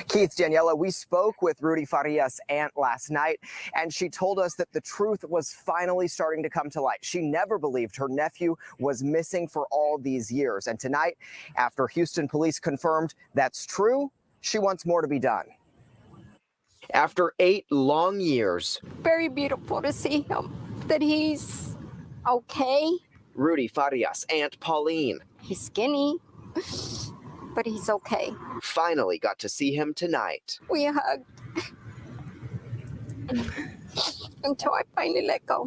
R: Keith, Daniela, we spoke with Rudy Farias' aunt last night, and she told us that the truth was finally starting to come to light. She never believed her nephew was missing for all these years. And tonight, after Houston police confirmed that's true, she wants more to be done. After 8 long years,
D: Very beautiful to see him, that he's okay.
R: Rudy Farias' aunt Pauline
D: He's skinny, but he's okay.
R: finally got to see him tonight.
D: We hugged until I finally let go.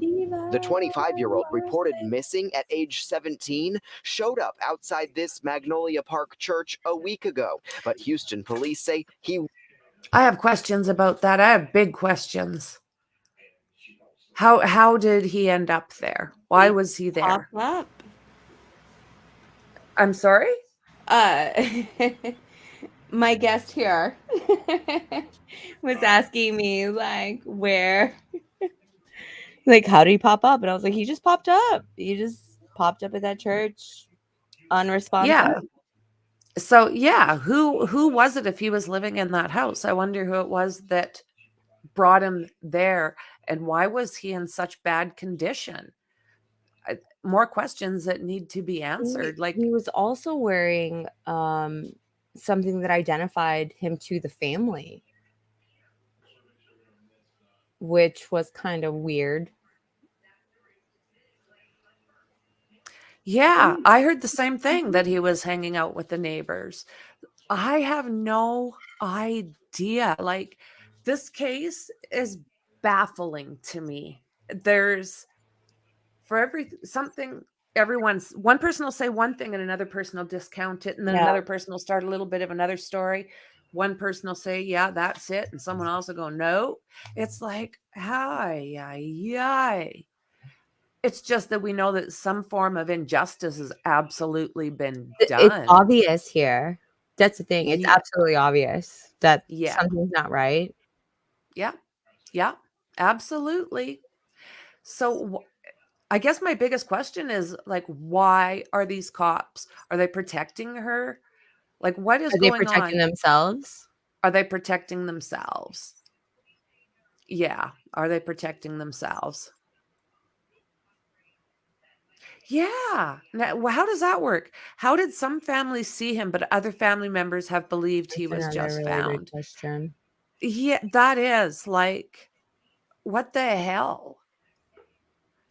R: The 25-year-old, reported missing at age 17, showed up outside this Magnolia Park church a week ago. But Houston police say
B: I have questions about that. I have big questions. How did he end up there? Why was he there?
C: Up.
B: I'm sorry?
C: My guest here was asking me, like, where, like, how did he pop up? And I was like, he just popped up. He just popped up at that church unresponsive.
B: Yeah. So yeah, who was it if he was living in that house? I wonder who it was that brought him there, and why was he in such bad condition? More questions that need to be answered. Like,
C: he was also wearing something that identified him to the family, which was kind of weird.
B: yeah, I heard the same thing, that he was hanging out with the neighbors. I have no idea. Like, this case is baffling to me. There's, for one person will say one thing and another person will discount it, and then
C: Yeah.
B: another person will start a little bit of another story. One person will say, yeah, that's it, and someone else will go, no. It's like, hi. It's just that we know that some form of injustice has absolutely been done.
C: It's obvious here. That's the thing. It's
B: Yeah.
C: absolutely obvious that
B: Yeah.
C: something's not right.
B: Yeah, absolutely. So I guess my biggest question is, like, why are these cops? Are they protecting her? Like, what is
C: Are they
B: going
C: protecting
B: on?
C: themselves?
B: Are they protecting themselves? Yeah. Are they protecting themselves? Yeah. Now, how does that work? How did some families see him, but other family members have believed he was
C: Another
B: just
C: really big
B: found?
C: question.
B: Yeah, that is like, what the hell?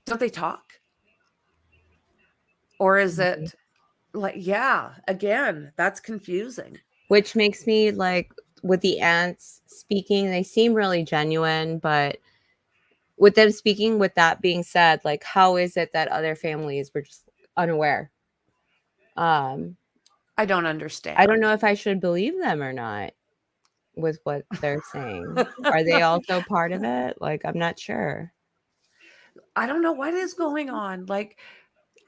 B: Don't they talk? Or is it like, yeah, again, that's confusing.
C: Which makes me, like, with the aunts speaking, they seem really genuine, but with them speaking, with that being said, like, how is it that other families were just unaware?
B: I don't understand.
C: I don't know if I should believe them or not with what they're saying. Are they also part of it? Like, I'm not sure.
B: I don't know what is going on. Like,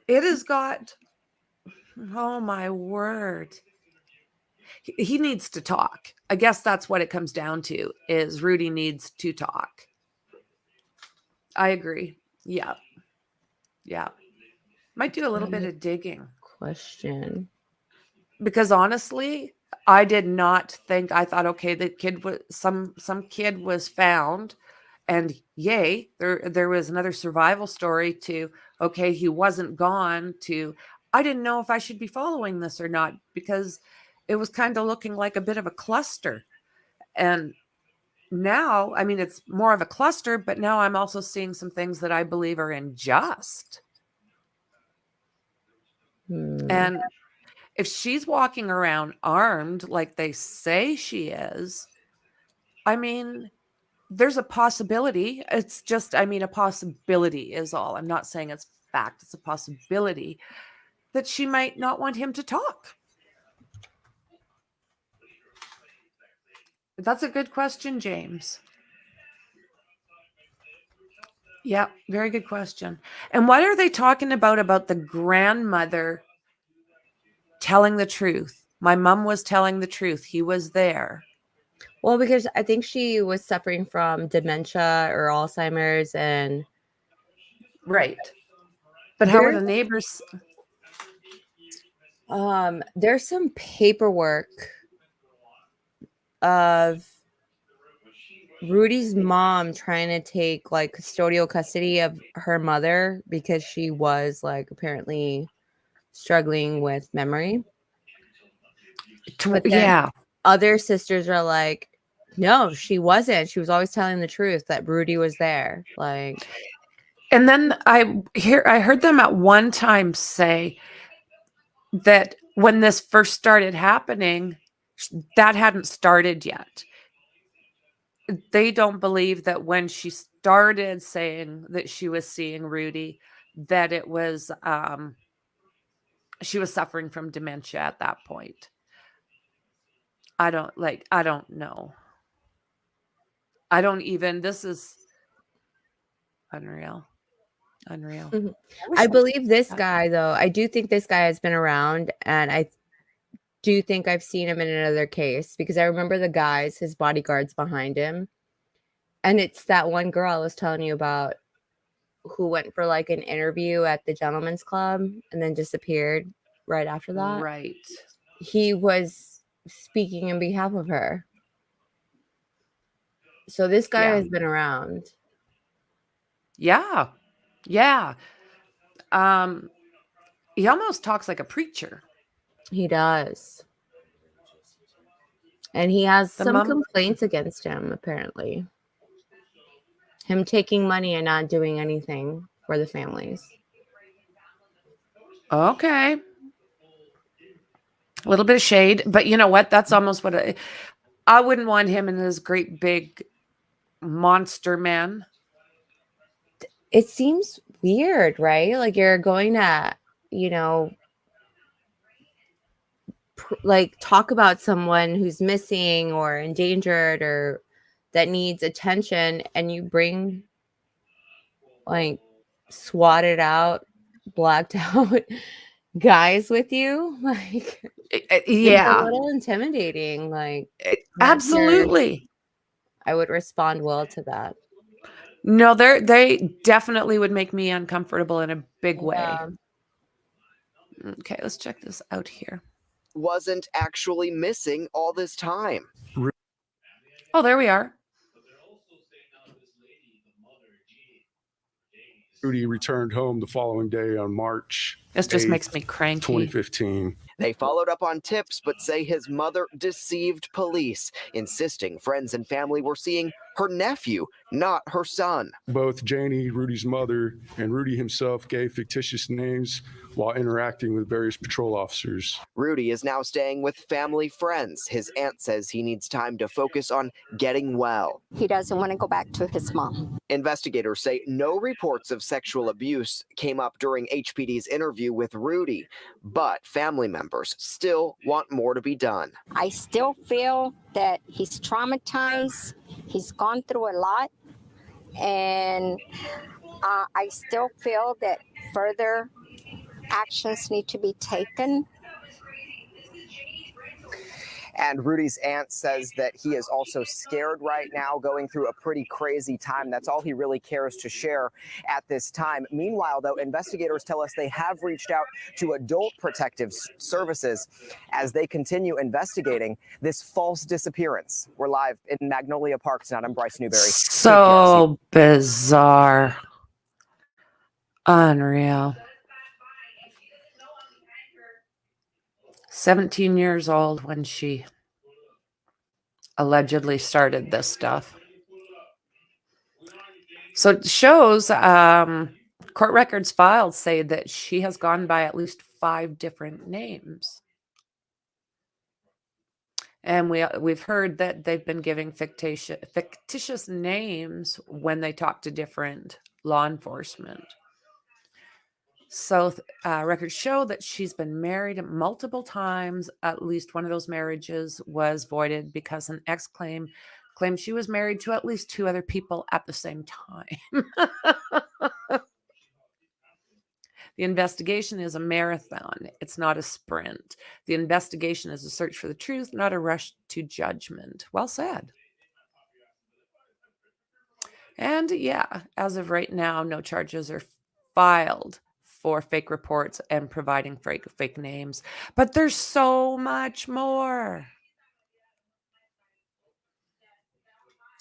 B: it has got, oh my word. He needs to talk. I guess that's what it comes down to, is Rudy needs to talk. I agree. Yeah. Might do a little bit of digging.
C: Question.
B: Because honestly, I did not think, I thought, okay, the kid was, some kid was found, and yay, there was another survival story, to, okay, he wasn't gone, to, I didn't know if I should be following this or not, because it was kind of looking like a bit of a cluster. And now, I mean, it's more of a cluster, but now I'm also seeing some things that I believe are unjust. And if she's walking around armed like they say she is, I mean, there's a possibility. It's just, I mean, a possibility is all. I'm not saying it's fact. It's a possibility that she might not want him to talk. That's a good question, James. Yeah, very good question. And what are they talking about the grandmother telling the truth? My mom was telling the truth. He was there.
C: Well, because I think she was suffering from dementia or Alzheimer's, and
B: Right. But how are the
C: There's
B: neighbors?
C: there's some paperwork of Rudy's mom trying to take like custodial custody of her mother because she was like apparently struggling with memory. But then
B: Yeah.
C: other sisters are like, no, she wasn't. She was always telling the truth that Rudy was there. Like,
B: And then I heard them at one time say that when this first started happening, that hadn't started yet. They don't believe that when she started saying that she was seeing Rudy, that it was she was suffering from dementia at that point. I don't know. I don't even, this is unreal.
C: I believe this guy, though. I do think this guy has been around, and I do think I've seen him in another case because I remember the guys, his bodyguards behind him. And it's that one girl I was telling you about who went for like an interview at the Gentleman's Club and then disappeared right after that.
B: Right.
C: He was speaking in behalf of her. So this guy has been around.
B: Yeah. Yeah. He almost talks like a preacher.
C: He does. And he has some complaints against him, apparently. Him taking money and not doing anything for the families.
B: Okay. A little bit of shade, but you know what? That's almost what I wouldn't want him and his great big monster man.
C: It seems weird, right? Like you're going to, you know, like talk about someone who's missing or endangered or that needs attention, and you bring like swatted out, blacked out guys with you. Like, it's a little intimidating. Like,
B: absolutely.
C: I would respond well to that.
B: No, they definitely would make me uncomfortable in a big way. Okay, let's check this out here.
R: Wasn't actually missing all this time.
B: Oh, there we are.
M: Rudy returned home the following day on March.
B: This just
M: 8th,
B: makes me cranky.
M: 2015.
R: They followed up on tips, but say his mother deceived police, insisting friends and family were seeing her nephew, not her son.
M: Both Janie, Rudy's mother, and Rudy himself gave fictitious names while interacting with various patrol officers.
R: Rudy is now staying with family friends. His aunt says he needs time to focus on getting well.
D: He doesn't want to go back to his mom.
R: Investigators say no reports of sexual abuse came up during HPD's interview with Rudy, but family members still want more to be done.
D: I still feel that he's traumatized. He's gone through a lot. And I still feel that further actions need to be taken.
R: And Rudy's aunt says that he is also scared right now, going through a pretty crazy time. That's all he really cares to share at this time. Meanwhile, though, investigators tell us they have reached out to Adult Protective Services as they continue investigating this false disappearance. We're live in Magnolia Park tonight. I'm Bryce Newberry.
B: So bizarre. Unreal. 17 years old when she allegedly started this stuff. So it shows court records filed say that she has gone by at least 5 different names. And we've heard that they've been giving fictitious names when they talk to different law enforcement. So records show that she's been married multiple times. At least one of those marriages was voided because an ex claimed she was married to at least 2 other people at the same time. The investigation is a marathon. It's not a sprint. The investigation is a search for the truth, not a rush to judgment. Well said. And yeah, as of right now, no charges are filed for fake reports and providing fake names. But there's so much more.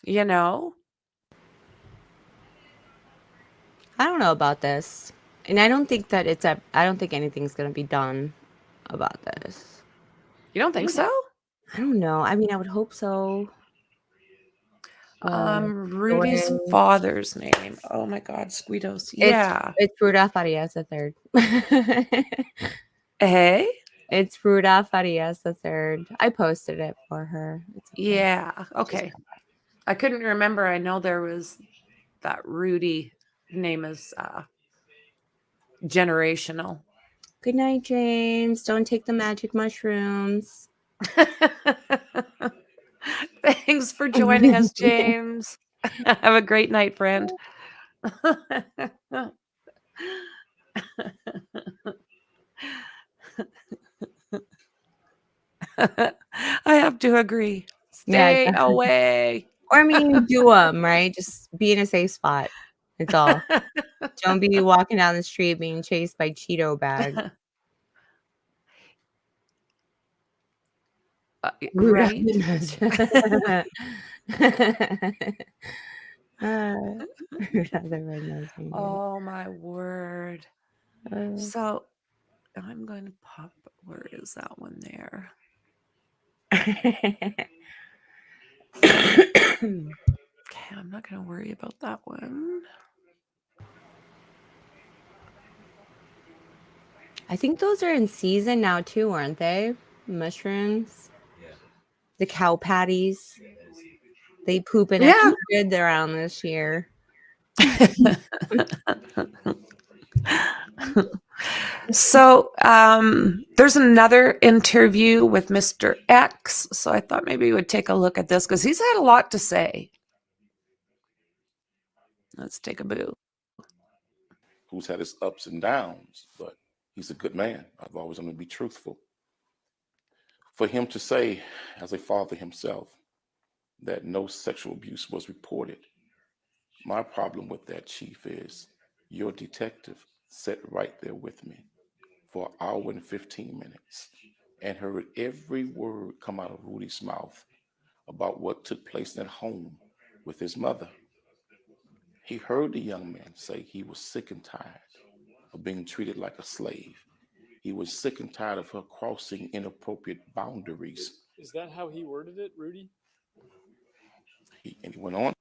B: You know?
C: I don't know about this. And I don't think that I don't think anything's going to be done about this.
B: You don't think so?
C: I don't know. I mean, I would hope so.
B: Rudy's
C: Jordan.
B: father's name. Oh my God, Squidos. Yeah.
C: It's Rudy Farias III.
B: Hey?
C: It's Rudy Farias III. I posted it for her. It's okay.
B: Yeah. Okay. I couldn't remember. I know there was that Rudy name is generational.
C: Good night, James. Don't take the magic mushrooms.
B: Thanks for joining us, James. Have a great night, friend. I have to agree. Stay away.
C: Or I mean, do them, right? Just be in a safe spot. It's all. Don't be walking down the street being chased by Cheeto bags.
B: Right? Oh my word. So I'm going to pop, where is that one there? Okay, I'm not going to worry about that one.
C: I think those are in season now too, aren't they? Mushrooms.
I: Yeah.
C: The cow patties. They poop in extra good around this year.
B: So there's another interview with Mr. X. So I thought maybe we would take a look at this because he's had a lot to say. Let's take a boo.
S: Who's had his ups and downs, but he's a good man. I've always wanted to be truthful. For him to say, as a father himself, that no sexual abuse was reported, my problem with that, Chief, is your detective sat right there with me for an hour and 15 minutes and heard every word come out of Rudy's mouth about what took place at home with his mother. He heard the young man say he was sick and tired of being treated like a slave. He was sick and tired of her crossing inappropriate boundaries.
T: Is that how he worded it, Rudy?
S: And he went on.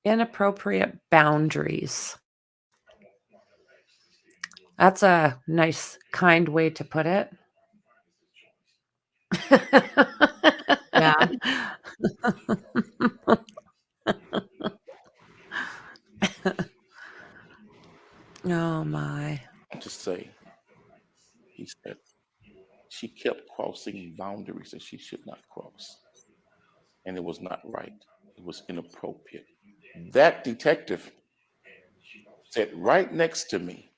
B: Inappropriate boundaries. That's a nice, kind way to put it.
C: Yeah.
B: Oh my.
S: To say, he said, she kept crossing boundaries that she should not cross. And it was not right. It was inappropriate. That detective sat right next to me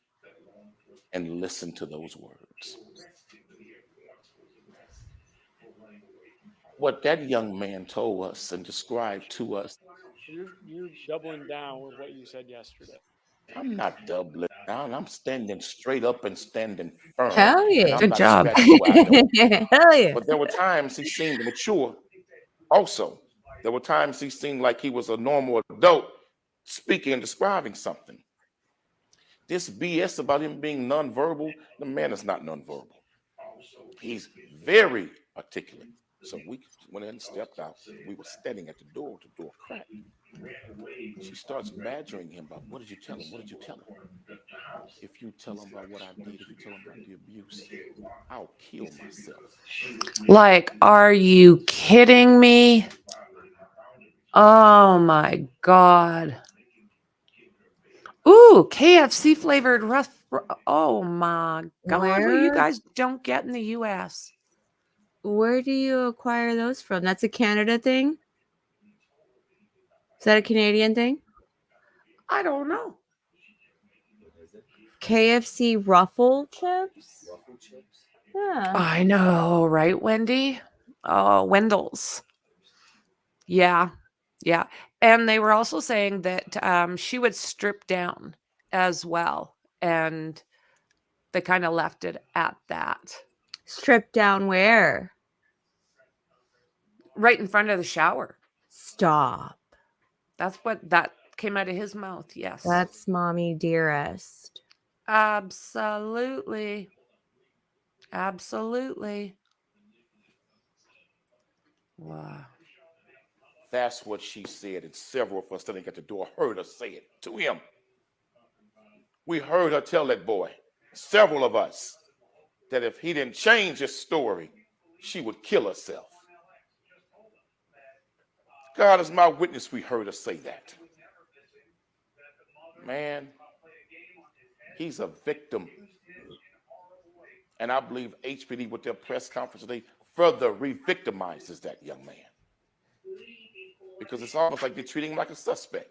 S: and listened to those words. What that young man told us and described to us.
T: You're doubling down with what you said yesterday.
S: I'm not doubling down. I'm standing straight up and standing firm.
C: Hell yeah.
S: And I'm
B: Good
S: not
B: job.
S: scratching where I don't.
C: Hell yeah.
S: But there were times he seemed mature. Also, there were times he seemed like he was a normal adult speaking and describing something. This BS about him being nonverbal, the man is not nonverbal. He's very articulate. So we went in and stepped out. We were standing at the door cracked. She starts badgering him about, what did you tell him? What did you tell him? If you tell him about what I did, if you tell him about the abuse, I'll kill myself.
B: Like, are you kidding me? Oh my God. Ooh, KFC flavored rough. Oh my God. What you guys don't get in the US.
C: Where do you acquire those from? That's a Canada thing? Is that a Canadian thing?
B: I don't know.
C: KFC ruffle chips? Yeah.
B: I know, right, Wendy? Oh, Wendell's. Yeah. Yeah. And they were also saying that she would strip down as well and they kind of left it at that.
C: Stripped down where?
B: Right in front of the shower.
C: Stop.
B: That's what that came out of his mouth. Yes.
C: That's mommy dearest.
B: Absolutely. Absolutely. Wow.
S: That's what she said, and several of us standing at the door heard her say it to him. We heard her tell that boy, several of us, that if he didn't change his story, she would kill herself. God is my witness, we heard her say that. Man, he's a victim. And I believe HPD with their press conference today further re-victimizes that young man. Because it's almost like they're treating him like a suspect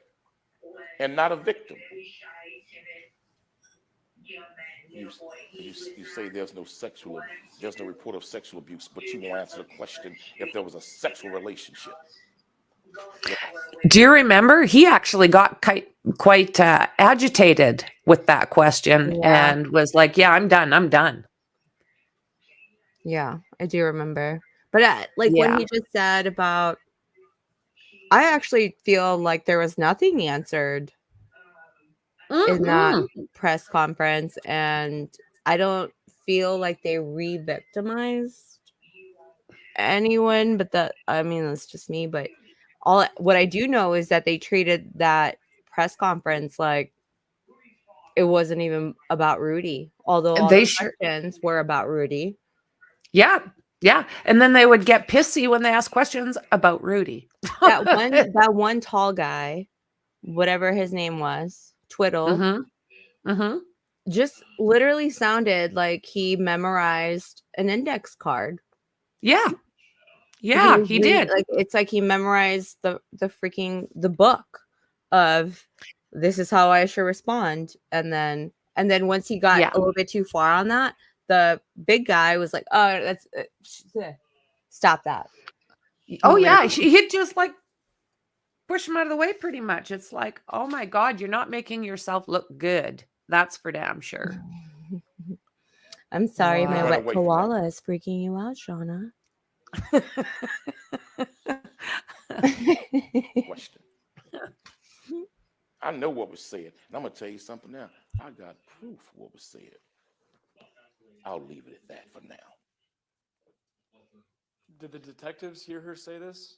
S: and not a victim. You say there's no report of sexual abuse, but you won't answer the question if there was a sexual relationship.
B: Do you remember? He actually got quite agitated with that question and was like, yeah, I'm done.
C: Yeah, I do remember. But when he just said about, I actually feel like there was nothing answered in that press conference, and I don't feel like they re-victimized anyone, but that's just me. But what I do know is that they treated that press conference like it wasn't even about Rudy, although all the questions were about Rudy.
B: Yeah. And then they would get pissy when they asked questions about Rudy.
C: that one tall guy, whatever his name was, Twiddle, just literally sounded like he memorized an index card.
B: Yeah, he did.
C: It's like he memorized the book of this is how I should respond, and then once he got a little bit too far on that, the big guy was like, "Oh, that's stop that."
B: Oh yeah, he'd just like push him out of the way pretty much. It's like, oh my God, you're not making yourself look good. That's for damn sure.
C: I'm sorry, my wet koala is freaking you out, Shauna.
S: Question. I know what was said, and I'm gonna tell you something now. I got proof of what was said. I'll leave it at that for now.
T: Did the detectives hear her say this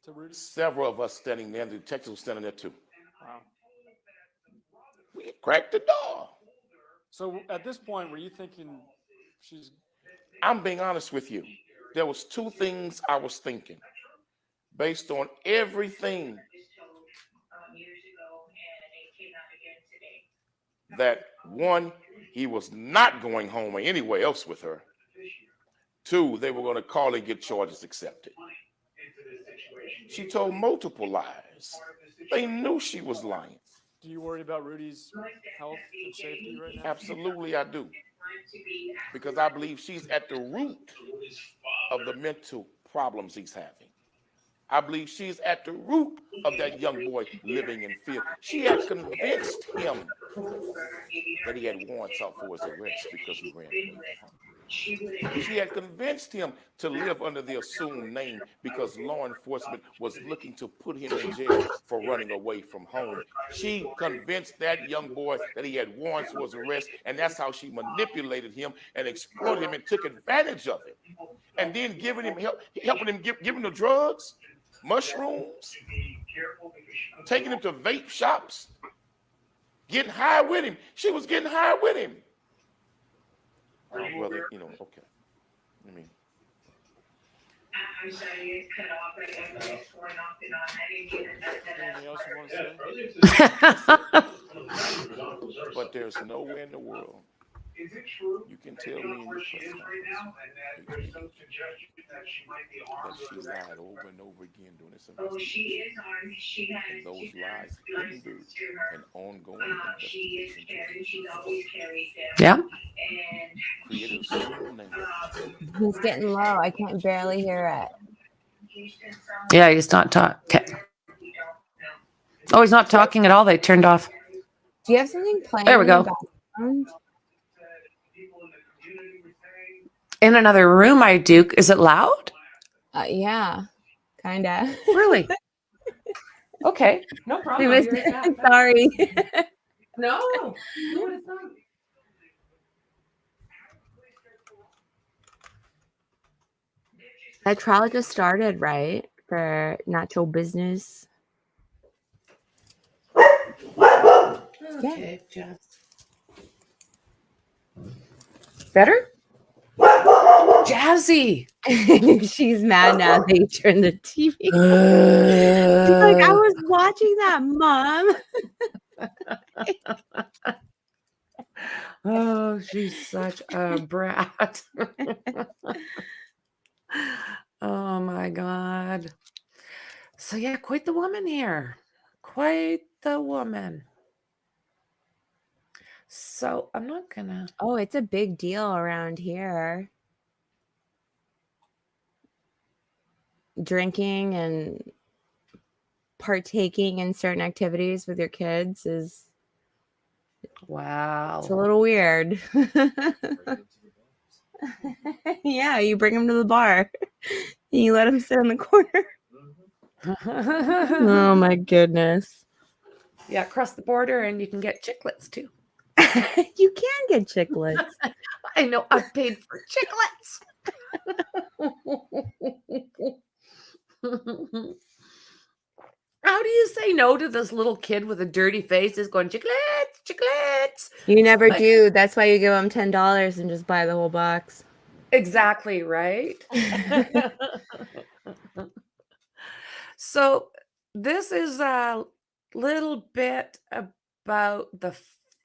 T: to Rudy?
S: Several of us standing there, and the detectives were standing there too.
T: Wow.
S: We cracked the door.
T: So at this point, were you thinking
S: I'm being honest with you. There was two things I was thinking. Based on everything that, one, he was not going home or anywhere else with her. Two, they were going to call and get charges accepted. She told multiple lies. They knew she was lying.
T: Do you worry about Rudy's health and safety right now?
S: Absolutely, I do. Because I believe she's at the root of the mental problems he's having. I believe she's at the root of that young boy living in fear. She had convinced him that he had warrants out for his arrest because he ran away from home. She had convinced him to live under the assumed name because law enforcement was looking to put him in jail for running away from home. She convinced that young boy that he had warrants for his arrest, and that's how she manipulated him and exploited him and took advantage of him. And then giving him giving him drugs, mushrooms, taking him to vape shops, getting high with him. She was getting high with him. Oh, brother, okay. I mean,
T: anything else you want to say?
S: But there's nowhere in the world you can tell me in your press conference that she lied over and over again during this investigation. And those lies hindered an ongoing investigation.
B: Yeah.
S: Created a certain name.
C: He's getting low. I can't barely hear it.
B: Yeah, he's not talking. Oh, he's not talking at all. They turned off.
C: Do you have something playing?
B: There we
C: in the
B: go.
C: background?
B: In another room, I do. Is it loud?
C: Yeah, kind of.
B: Really? Okay, no problem. I'll be right back.
C: Sorry.
B: No, do what it's done.
C: That trial just started, right? For natural business.
B: Okay, just better. Jazzy.
C: She's mad now they turned the TV. She's like, I was watching that, Mom.
B: Oh, she's such a brat. Oh my God. So yeah, quite the woman here. Quite the woman. So I'm not gonna.
C: Oh, it's a big deal around here. Drinking and partaking in certain activities with your kids is
B: Wow.
C: It's a little weird. Yeah, you bring them to the bar. You let them sit in the corner. Oh my goodness.
B: Yeah, across the border, and you can get chiclets too.
C: You can get chiclets.
B: I know. I've paid for chiclets. How do you say no to this little kid with a dirty face is going, chiclets, chiclets?
C: You never
B: Like,
C: do. That's why you give them $10 and just buy the whole box.
B: exactly, right? So this is a little bit about the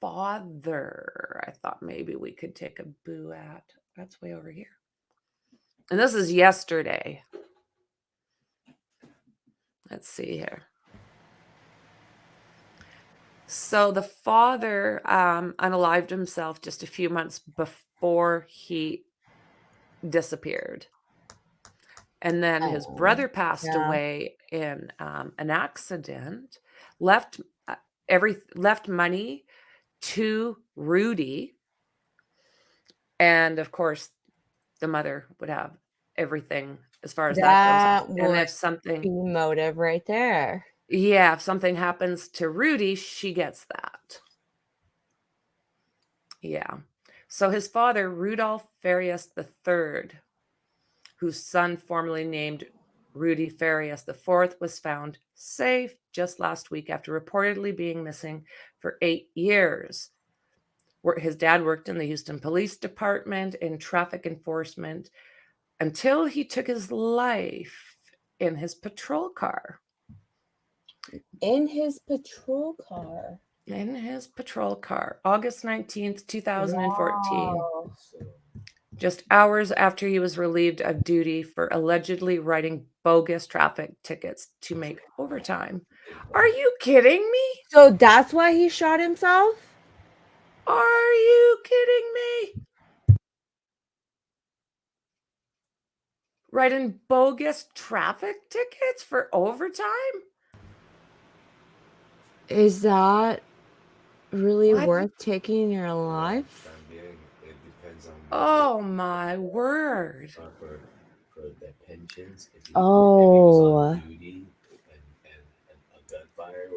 B: father. I thought maybe we could take a boo at. That's way over here. And this is yesterday. Let's see here. So the father unalived himself just a few months before he disappeared. And then his brother passed away in an accident, left money to Rudy. And of course, the mother would have everything as far as that goes. And
C: would
B: if something
C: be motive right there.
B: Yeah, if something happens to Rudy, she gets that. Yeah. So his father, Rudolph Farias III, whose son formerly named Rudy Farias IV, was found safe just last week after reportedly being missing for 8 years. His dad worked in the Houston Police Department in traffic enforcement until he took his life in his patrol car.
C: In his patrol car.
B: In his patrol car, August 19th, 2014.
C: Wow.
B: Just hours after he was relieved of duty for allegedly writing bogus traffic tickets to make overtime. Are you kidding me?
C: So that's why he shot himself?
B: Are you kidding me? Writing bogus traffic tickets for overtime?
C: Is that really
B: What?
C: worth taking your life?
B: Oh my word.
C: Oh.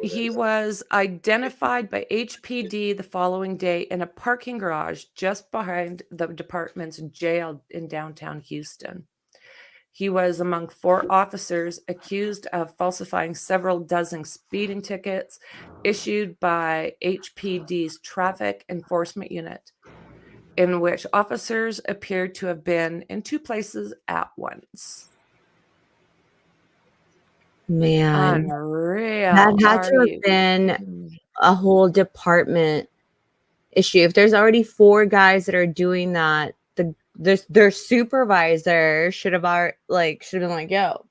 B: He was identified by HPD the following day in a parking garage just behind the department's jail in downtown Houston. He was among 4 officers accused of falsifying several dozen speeding tickets issued by HPD's traffic enforcement unit, in which officers appeared to have been in 2 places at once.
C: Man.
B: Unreal.
C: That had to have been a whole department issue. If there's already 4 guys that are doing that, their supervisor should have been like, yo,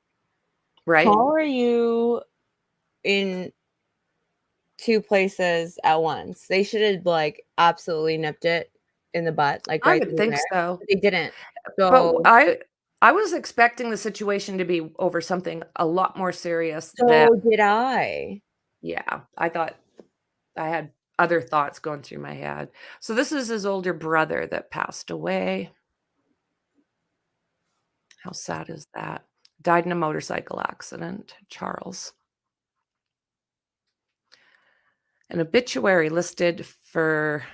B: right?
C: How are you in 2 places at once? They should have absolutely nipped it in the butt,
B: I
C: right
B: would
C: then and
B: think
C: there.
B: so.
C: But they didn't.
B: But
C: So
B: I was expecting the situation to be over something a lot more serious than
C: so did I.
B: Yeah, I thought I other thoughts going through my head. So this is his older brother that passed away. How sad is that? Died in a motorcycle accident, Charles. An obituary listed for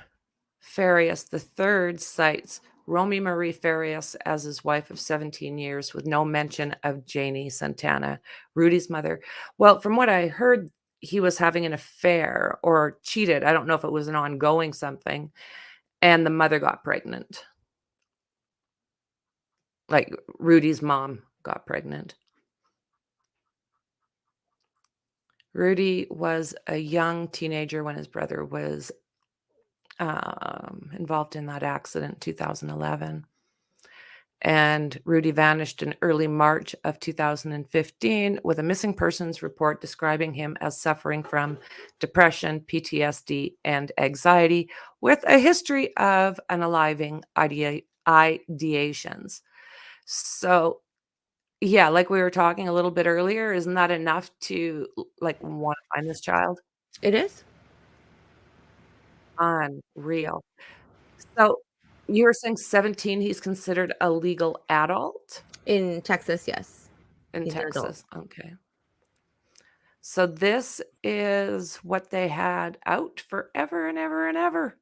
B: Farias III cites Romy Marie Farias as his wife of 17 years, with no mention of Janie Santana, Rudy's mother. Well, from what I heard, he was having an affair or cheated. I don't know if it was an ongoing something. And the mother got pregnant. Like Rudy's mom got pregnant. Rudy was a young teenager when his brother was involved in that accident in 2011. And Rudy vanished in early March of 2015 with a missing persons report describing him as suffering from depression, PTSD, and anxiety, with a history of unaliving ideations. So, yeah, like we were talking a little bit earlier, isn't that enough to like want to find this child?
C: It is.
B: Unreal. So you were saying 17, he's considered a legal adult?
C: In Texas, yes.
B: In
C: He's an adult.
B: Texas, okay. So this is what they had out forever and ever and ever.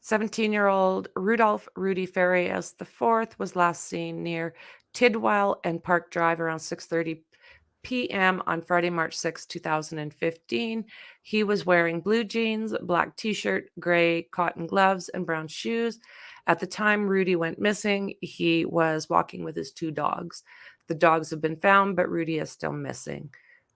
B: 17-year-old Rudolph Rudy Farias IV was last seen near Tidwell and Park Drive around 6:30 p.m. on Friday, March 6, 2015. He was wearing blue jeans, black t-shirt, gray cotton gloves, and brown shoes. At the time Rudy went missing, he was walking with his 2 dogs. The dogs have been found, but Rudy is still missing.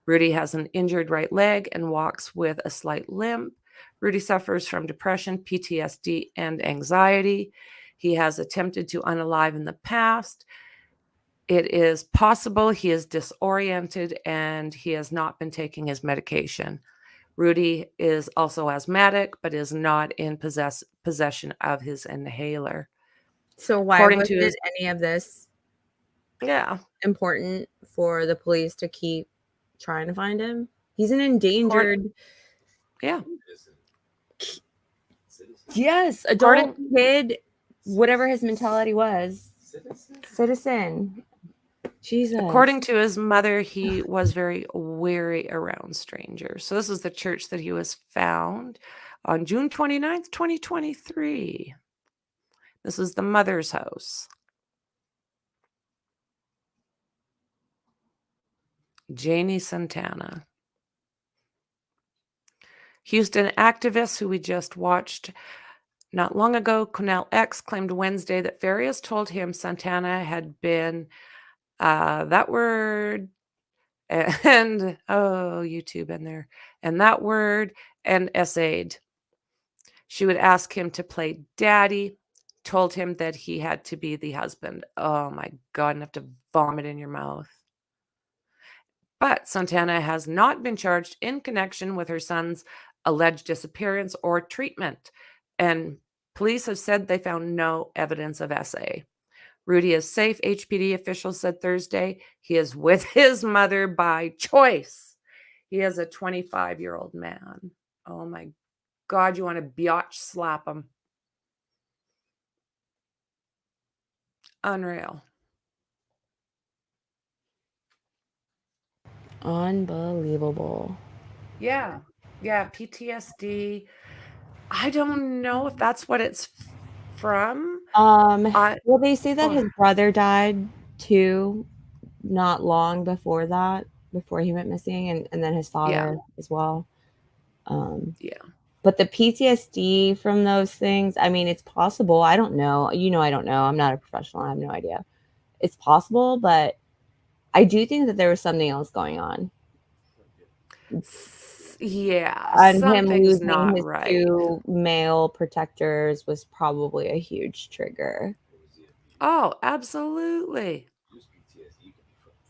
B: Rudy has an injured right leg and walks with a slight limp. Rudy suffers from depression, PTSD, and anxiety. He has attempted to unalive in the past. It is possible he is disoriented and he has not been taking his medication. Rudy is also asthmatic, but is not in possession of his inhaler.
C: So why
B: According
C: was
B: to his,
C: any of this important for the police to keep trying to find him? He's an endangered.
B: Yeah.
C: Yes, adult kid, whatever his mentality was. Citizen. Jesus.
B: According to his mother, he was very wary around strangers. So this is the church that he was found on June 29th, 2023. This is the mother's house. Janie Santana. Houston activist who we just watched not long ago, Cornell X, claimed Wednesday that Farias told him Santana had been that word and YouTube in there, and that word and essayed. She would ask him to play daddy, told him that he had to be the husband. Oh my God, enough to vomit in your mouth. But Santana has not been charged in connection with her son's alleged disappearance or treatment, and police have said they found no evidence of SA. Rudy is safe, HPD officials said Thursday. He is with his mother by choice. He is a 25-year-old man. Oh my God, you want to biatch slap him. Unreal.
C: Unbelievable.
B: Yeah. Yeah, PTSD. I don't know if that's what it's from.
C: Well, they say that his brother died too, not long before that, before he went missing, and then his father as well.
B: Yeah.
C: But the PTSD from those things, I mean, it's possible. I don't know. I don't know. I'm not a professional. I have no idea. It's possible, but I do think that there was something else going on.
B: Yeah.
C: And him
B: Something's
C: losing
B: not
C: his
B: right.
C: 2 male protectors was probably a huge trigger.
B: Oh, absolutely.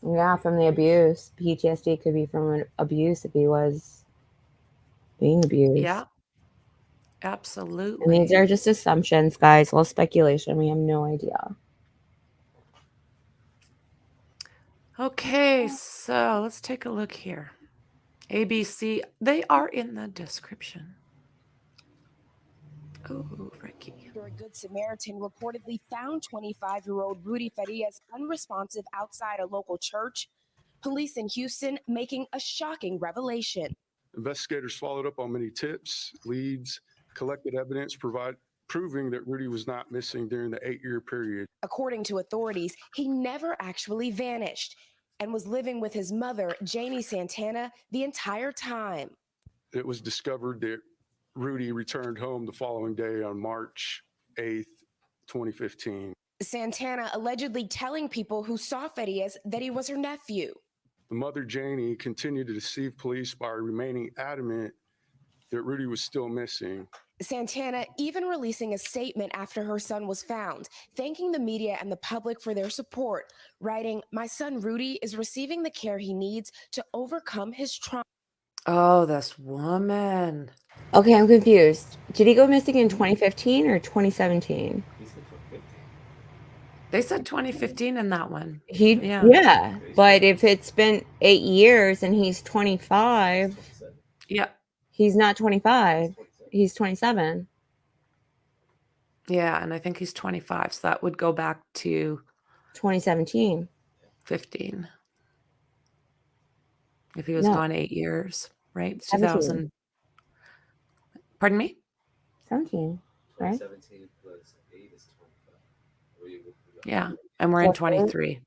C: Yeah, from the abuse. PTSD could be from an abuse if he was being abused.
B: Yeah.
C: And
B: Absolutely.
C: these are just assumptions, guys. All speculation. We have no idea.
B: Okay, so let's take a look here. ABC, they are in the description. Oh, Ricky.
L: A Good Samaritan reportedly found 25-year-old Rudy Farias unresponsive outside a local church. Police in Houston making a shocking revelation.
M: Investigators followed up on many tips, leads, collected evidence, proving that Rudy was not missing during the 8-year period.
L: According to authorities, he never actually vanished and was living with his mother, Janie Santana, the entire time.
M: It was discovered that Rudy returned home the following day on March 8th, 2015.
L: Santana allegedly telling people who saw Farias that he was her nephew.
M: The mother, Janie, continued to deceive police by remaining adamant that Rudy was still missing.
L: Santana even releasing a statement after her son was found, thanking the media and the public for their support, writing, "My son Rudy is receiving the care he needs to overcome his trauma."
B: Oh, this woman.
C: Okay, I'm confused. Did he go missing in 2015 or 2017?
B: They said 2015 in that one.
C: Yeah, but if it's been 8 years and he's 25,
B: yeah,
C: he's not 25. He's 27.
B: Yeah, and I think he's 25, so that would go back to
C: 2017.
B: 15. If he was gone 8 years, right?
C: 17.
B: 2000. Pardon me?
C: 17, right?
I: 17 plus 8 is 25.
B: Yeah, and we're in 23.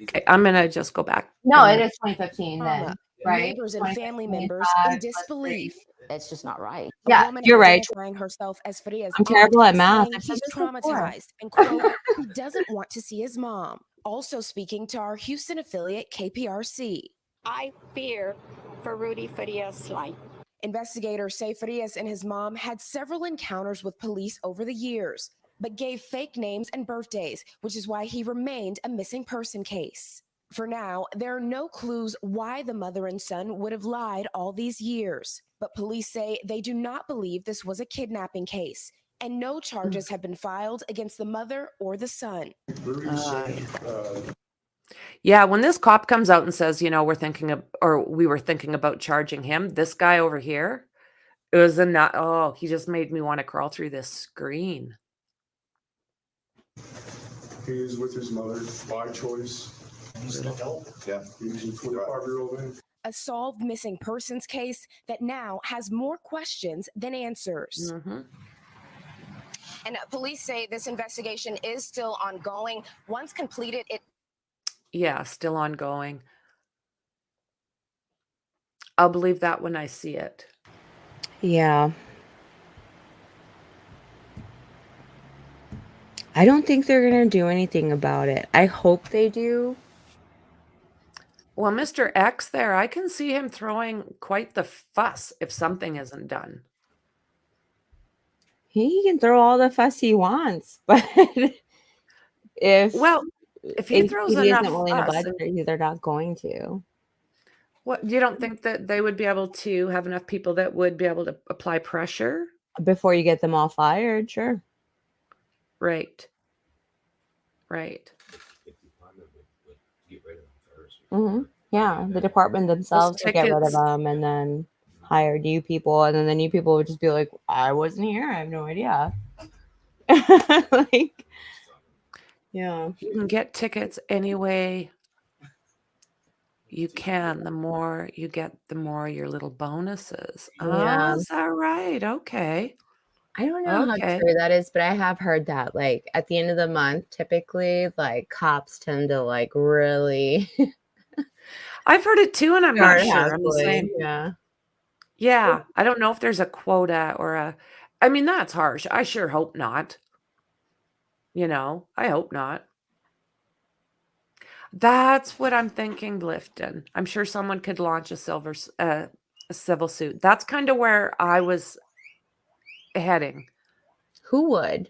B: Okay, I'm gonna just go back.
C: No, it is 2015 then, right?
L: Neighbors and family members in disbelief.
P: It's just not right.
C: Yeah,
L: A woman
C: you're right.
L: identifying herself as Farias'
C: I'm terrible
L: aunt,
C: at math.
L: saying
C: I've said
L: he's
C: this before.
L: traumatized and quote, he doesn't want to see his mom. Also speaking to our Houston affiliate KPRC.
D: I fear for Rudy Farias' life.
L: Investigators say Farias and his mom had several encounters with police over the years, but gave fake names and birthdays, which is why he remained a missing person case. For now, there are no clues why the mother and son would have lied all these years, but police say they do not believe this was a kidnapping case, and no charges have been filed against the mother or the son.
B: Yeah, when this cop comes out and says, we were thinking about charging him, this guy over here, it was he just made me want to crawl through this screen.
M: He is with his mother by choice. He's an adult. Yeah, he's a 25-year-old man.
L: A solved missing persons case that now has more questions than answers. And police say this investigation is still ongoing. Once completed,
B: Yeah, still ongoing. I'll believe that when I see it.
C: Yeah. I don't think they're going to do anything about it. I hope they do.
B: Well, Mr. X there, I can see him throwing quite the fuss if something isn't done.
C: He can throw all the fuss he wants, but if
B: he throws
C: he
B: enough
C: isn't willing to
B: fuss,
C: budge, they're not going to.
B: What, you don't think that they would be able to have enough people that would be able to apply pressure?
C: Before you get them all fired, sure.
B: Right.
C: Yeah, the department themselves would get rid of them and then hire new people, and then the new people would just be like, I wasn't here, I have no idea. Yeah.
B: You can get tickets anyway you can. The more you get, the more your little bonuses.
C: Yeah.
B: Oh, is that right? Okay.
C: I don't know how true that is, but I have heard that, like, at the end of the month, typically, like, cops tend to, like, really...
B: I've heard it too, and I'm not sure. I'm the
C: hassling,
B: same.
C: yeah.
B: Yeah, I don't know if there's a quota or I mean, that's harsh. I sure hope not. I hope not. That's what I'm thinking, Lifton. I'm sure someone could launch a civil suit. That's kind of where I was heading.
C: Who would?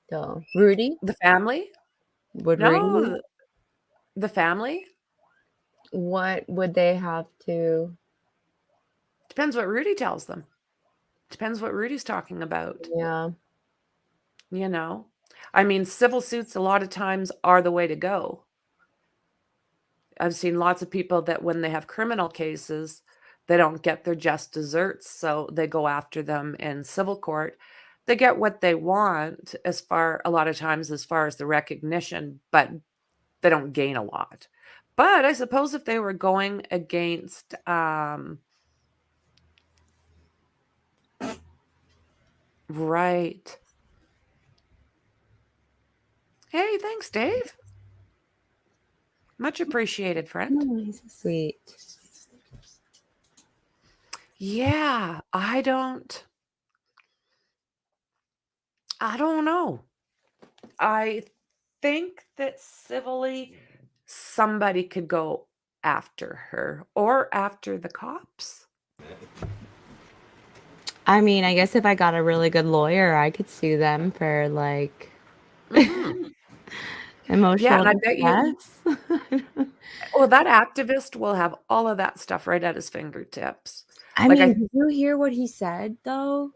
C: So, Rudy?
B: The family?
C: Would
B: No,
C: Rudy?
B: the family?
C: What would they have to?
B: Depends what Rudy tells them. Depends what Rudy's talking about.
C: Yeah.
B: I mean, civil suits a lot of times are the way to go. I've seen lots of people that when they have criminal cases, they don't get their just desserts, so they go after them in civil court. They get what they want a lot of times as far as the recognition, but they don't gain a lot. But I suppose if they were going against right. Hey, thanks, Dave. Much appreciated, friend.
C: Oh, he's so sweet.
B: Yeah, I don't know. I think that civilly somebody could go after her or after the cops.
C: I mean, I guess if I got a really good lawyer, I could sue them for like
B: Yeah,
C: emotional
B: and I bet you
C: distress.
B: well, that activist will have all of that stuff right at his fingertips.
C: I
B: Like
C: mean, did you hear what he said though?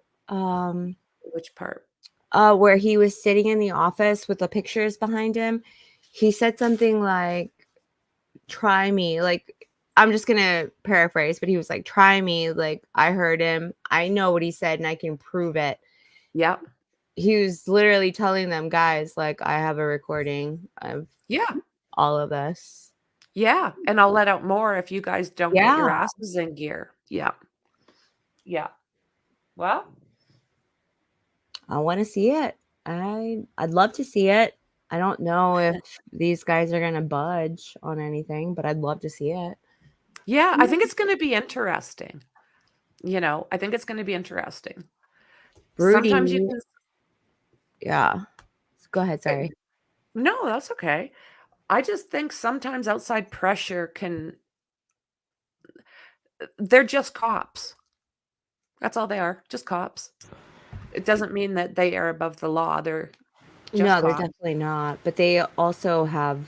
B: Which part?
C: Where he was sitting in the office with the pictures behind him. He said something like, "Try me." Like, I'm just gonna paraphrase, but he was like, "Try me." Like, I heard him. I know what he said, and I can prove it.
B: Yep.
C: He was literally telling them, guys, like, I have a recording of all of this.
B: Yeah, and I'll let out more if you guys don't get your
C: Yeah.
B: asses in gear. Yeah. Yeah. Well,
C: I want to see it. I'd love to see it. I don't know if these guys are gonna budge on anything, but I'd love to see it.
B: yeah, I think it's going to be interesting. I think it's going to be interesting.
C: Rudy.
B: Sometimes you can.
C: Yeah. Go ahead. Sorry.
B: No, that's okay. I just think sometimes outside pressure they're just cops. That's all they are, just cops. It doesn't mean that they are above the law. They're just
C: No, they're
B: cops.
C: definitely not. But they also have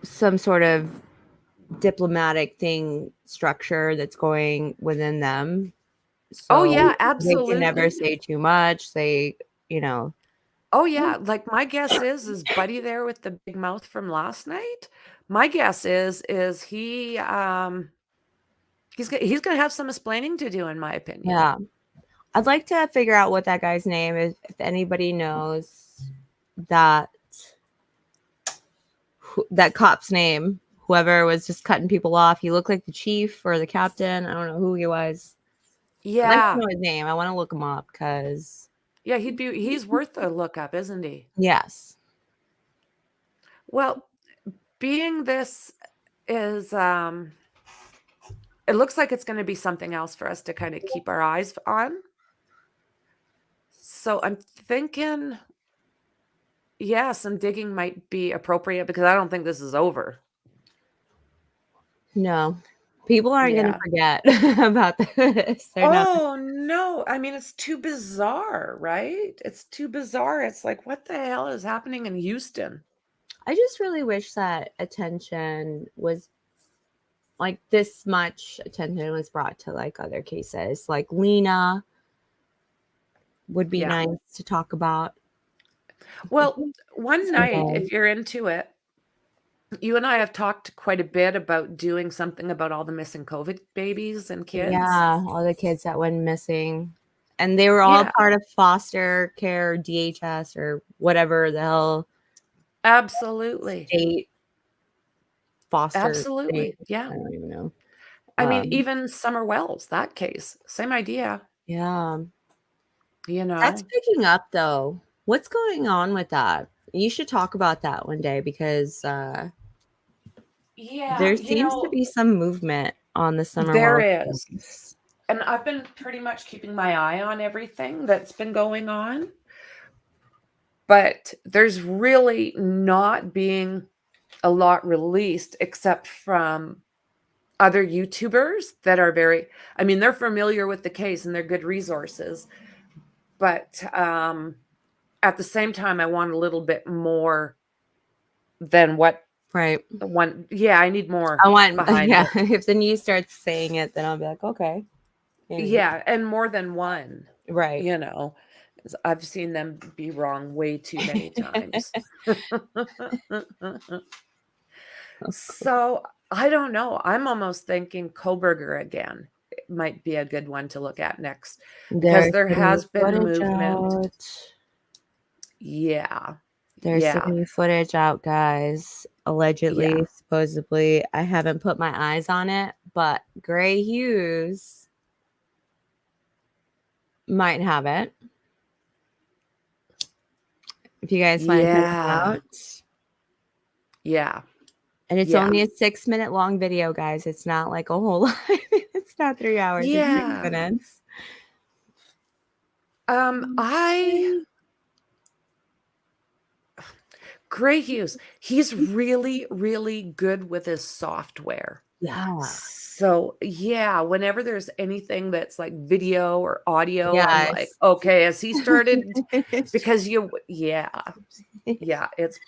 C: some sort of diplomatic thing structure that's going within them.
B: Oh,
C: So
B: yeah,
C: they can never
B: absolutely.
C: say too much. They, you know.
B: Oh, yeah, like, my guess is Buddy there with the big mouth from last night? My guess is he, he's gonna have some explaining to do, in my opinion.
C: Yeah. I'd like to figure out what that guy's name is. If anybody knows that cop's name, whoever was just cutting people off. He looked like the chief or the captain. I don't know who he was. I'd like to
B: Yeah.
C: know his name. I want to look him up because
B: Yeah, he's worth a look up, isn't he?
C: yes.
B: Well, being this is, it looks like it's gonna be something else for us to kinda keep our eyes on. So I'm thinking, yeah, some digging might be appropriate because I don't think this is over.
C: No. People aren't going to
B: Yeah.
C: forget about this. They're not.
B: Oh, no. I mean, it's too bizarre, right? It's too bizarre. It's like, what the hell is happening in Houston?
C: I just really wish that attention was like this much attention was brought to like other cases. Like Lena would be
B: Yeah.
C: nice to talk about.
B: Well, one night,
C: Someday.
B: if you're into it, you and I have talked quite a bit about doing something about all the missing COVID babies and kids.
C: Yeah, all the kids that went missing. And they were all
B: Yeah.
C: part of foster care, DHS, or whatever the hell
B: Absolutely.
C: state foster
B: Absolutely.
C: state.
B: Yeah.
C: I don't even know.
B: I mean, even Summer Wells, that case, same idea.
C: Yeah.
B: You
C: That's
B: know?
C: picking up though. What's going on with that? You should talk about that one day because
B: Yeah,
C: there
B: you
C: seems to
B: know,
C: be some movement on the Summer
B: there
C: Wells
B: is.
C: case.
B: And I've been pretty much keeping my eye on everything that's been going on. But there's really not being a lot released except from other YouTubers that are I mean, they're familiar with the case and they're good resources. But at the same time, I want a little bit more than what
C: Right.
B: I need more
C: I want
B: behind
C: yeah,
B: it.
C: if the news starts saying it, then I'll be like, okay.
B: Yeah, and more than one.
C: Right.
B: You know, 'cause I've seen them be wrong way too many times. So I don't know. I'm almost thinking Koberger again. It might be a good one to look at next because
C: There's
B: there
C: some new
B: has been
C: footage
B: movement.
C: out.
B: Yeah.
C: There's some
B: Yeah.
C: new footage out, guys. Allegedly,
B: Yeah.
C: supposedly. I haven't put my eyes on it, but Gray Hughes might have it. If you guys want to check it
B: Yeah.
C: out.
B: Yeah.
C: And it's
B: Yeah.
C: only a 6-minute long video, guys. It's not like a whole lot. It's not 3 hours. It's 6
B: Yeah.
C: minutes.
B: Gray Hughes, he's really, really good with his software.
C: Yeah.
B: So yeah, whenever there's anything that's like video or audio, I'm like,
C: Yes.
B: okay, has he started? Because yeah, it's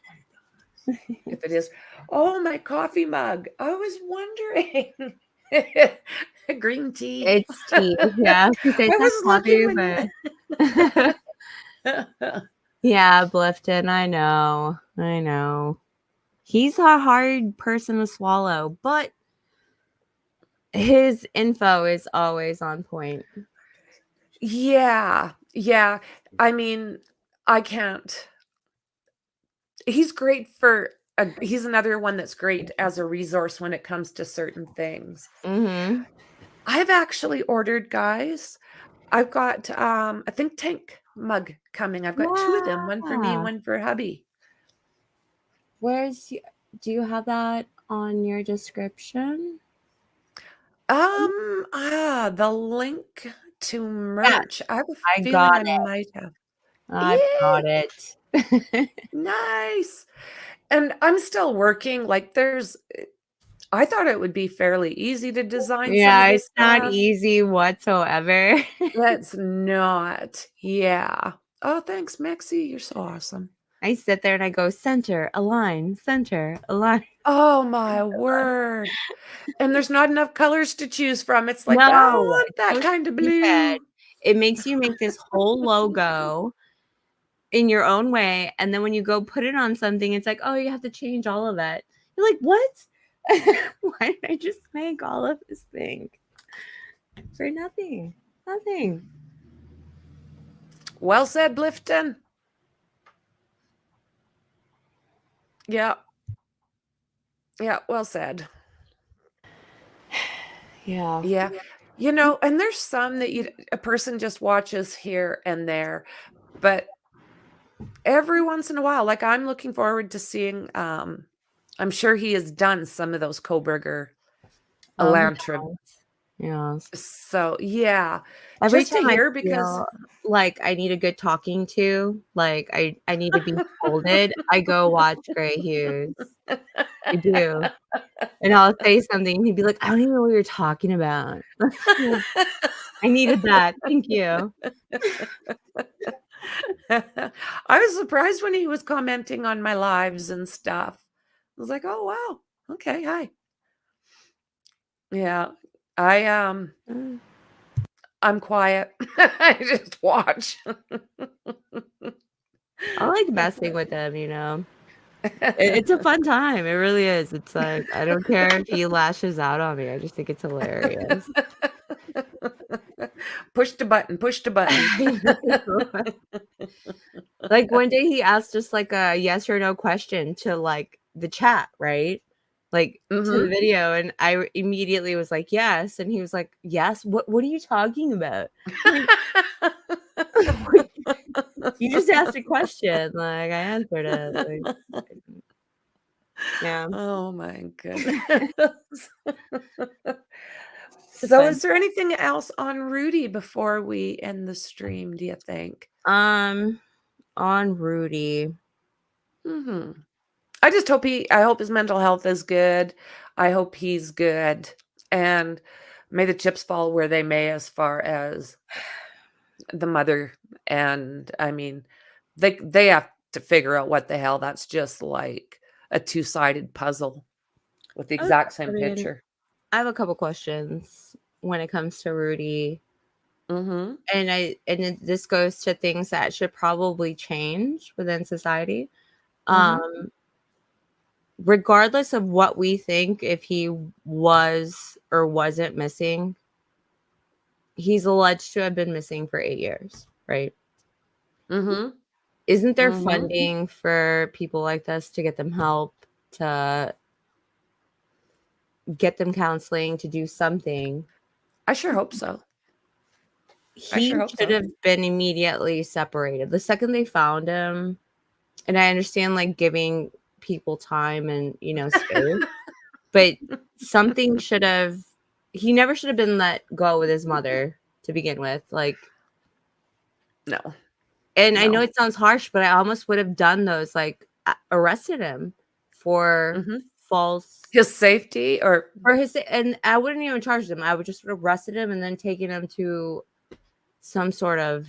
B: if it is. Oh, my coffee mug. I was wondering. Green tea.
C: It's tea. Yeah.
B: I was looking when
C: Yeah, Blifton. I know. He's a hard person to swallow, but his info is always on point.
B: Yeah. Yeah. I mean, I can't. He's great for he's another one that's great as a resource when it comes to certain things.
C: Mm-hmm.
B: I've actually ordered, guys. I've got a think tank mug coming. I've got 2 of them, one for me and
C: Yeah.
B: one for hubby.
C: Do you have that on your description?
B: The link to merch. I have a feeling
C: got
B: I
C: it.
B: might have.
C: I've got it.
B: Nice. And I'm still working. Like I thought it would be fairly easy to design some
C: Yeah,
B: of this
C: it's not
B: stuff.
C: easy whatsoever.
B: That's not. Yeah. Oh, thanks, Maxie. You're so awesome.
C: I sit there and I go center, align, center, align.
B: Oh my word. And there's not enough colors to choose from. It's like, I
C: No,
B: want
C: it's
B: that
C: so
B: kind of
C: stupid.
B: blue.
C: It makes you make this whole logo in your own way, and then when you go put it on something, it's like, oh, you have to change all of it. You're like, what? Why did I just make all of this thing for nothing? Nothing.
B: Well said, Blifton. Yeah. Yeah, well said.
C: Yeah.
B: Yeah. And there's some that a person just watches here and there, but every once in a while, like I'm looking forward to seeing, I'm sure he has done some of those Koberger Elantra.
C: Yes.
B: So yeah,
C: Every
B: just to
C: time I
B: hear because
C: feel like I need a good talking to, like I need to be scolded, I go watch Gray Hughes. I do. And I'll say something and he'd be like, I don't even know what you're talking about. I needed that. Thank you.
B: I was surprised when he was commenting on my lives and stuff. I was like, oh wow, okay, hi. Yeah, I'm quiet. I just watch.
C: I like messing with him. It's a fun time. It really is. It's like, I don't care if he lashes out on me. I just think it's hilarious.
B: Push the button, push the button.
C: Like one day he asked just like a yes or no question to like the chat, right? Like to the video, and I immediately was like, yes. And he was like, yes. What are you talking about? Like, you just asked a question. Like I answered it. Like, yeah.
B: Oh my goodness. So is there anything else on Rudy before we end the stream, do you think?
C: On Rudy.
B: I just hope I hope his mental health is good. I hope he's good. And may the chips fall where they may as far as the mother. And I mean, they have to figure out what the hell. That's just like a two-sided puzzle with the exact same picture.
C: I have a couple questions when it comes to Rudy. And this goes to things that should probably change within society. regardless of what we think, if he was or wasn't missing, he's alleged to have been missing for 8 years, right?
B: Mm-hmm.
C: Isn't there
B: Mhm.
C: funding for people like this to get them help, to get them counseling, to do something?
B: I sure hope so. I
C: He
B: sure hope
C: should
B: so.
C: have been immediately separated. The second they found him, and I understand like giving people time and, you know, space, but something should have, he never should have been let go with his mother to begin with. Like,
B: No.
C: and I know
B: No.
C: it sounds harsh, but I almost would have done those, like arrested him for
B: Mhm.
C: false,
B: His safety, or
C: for his, and I wouldn't even charge him. I would just have arrested him and then taken him to some sort of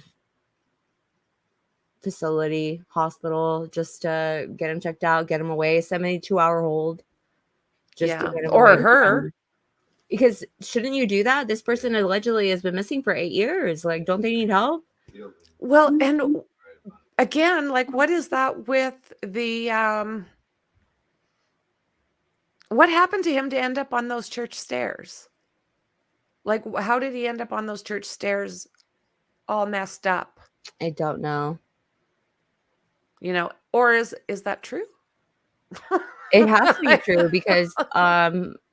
C: facility, hospital, just to get him checked out, get him away, 72-hour hold, just to
B: yeah,
C: get him
B: or
C: away
B: her.
C: from. Because shouldn't you do that? This person allegedly has been missing for 8 years. Like, don't they need help?
B: Well, and again, like, what is that with the what happened to him to end up on those church stairs? Like, how did he end up on those church stairs all messed up?
C: I don't know.
B: You know, or is that true?
C: It has to be true because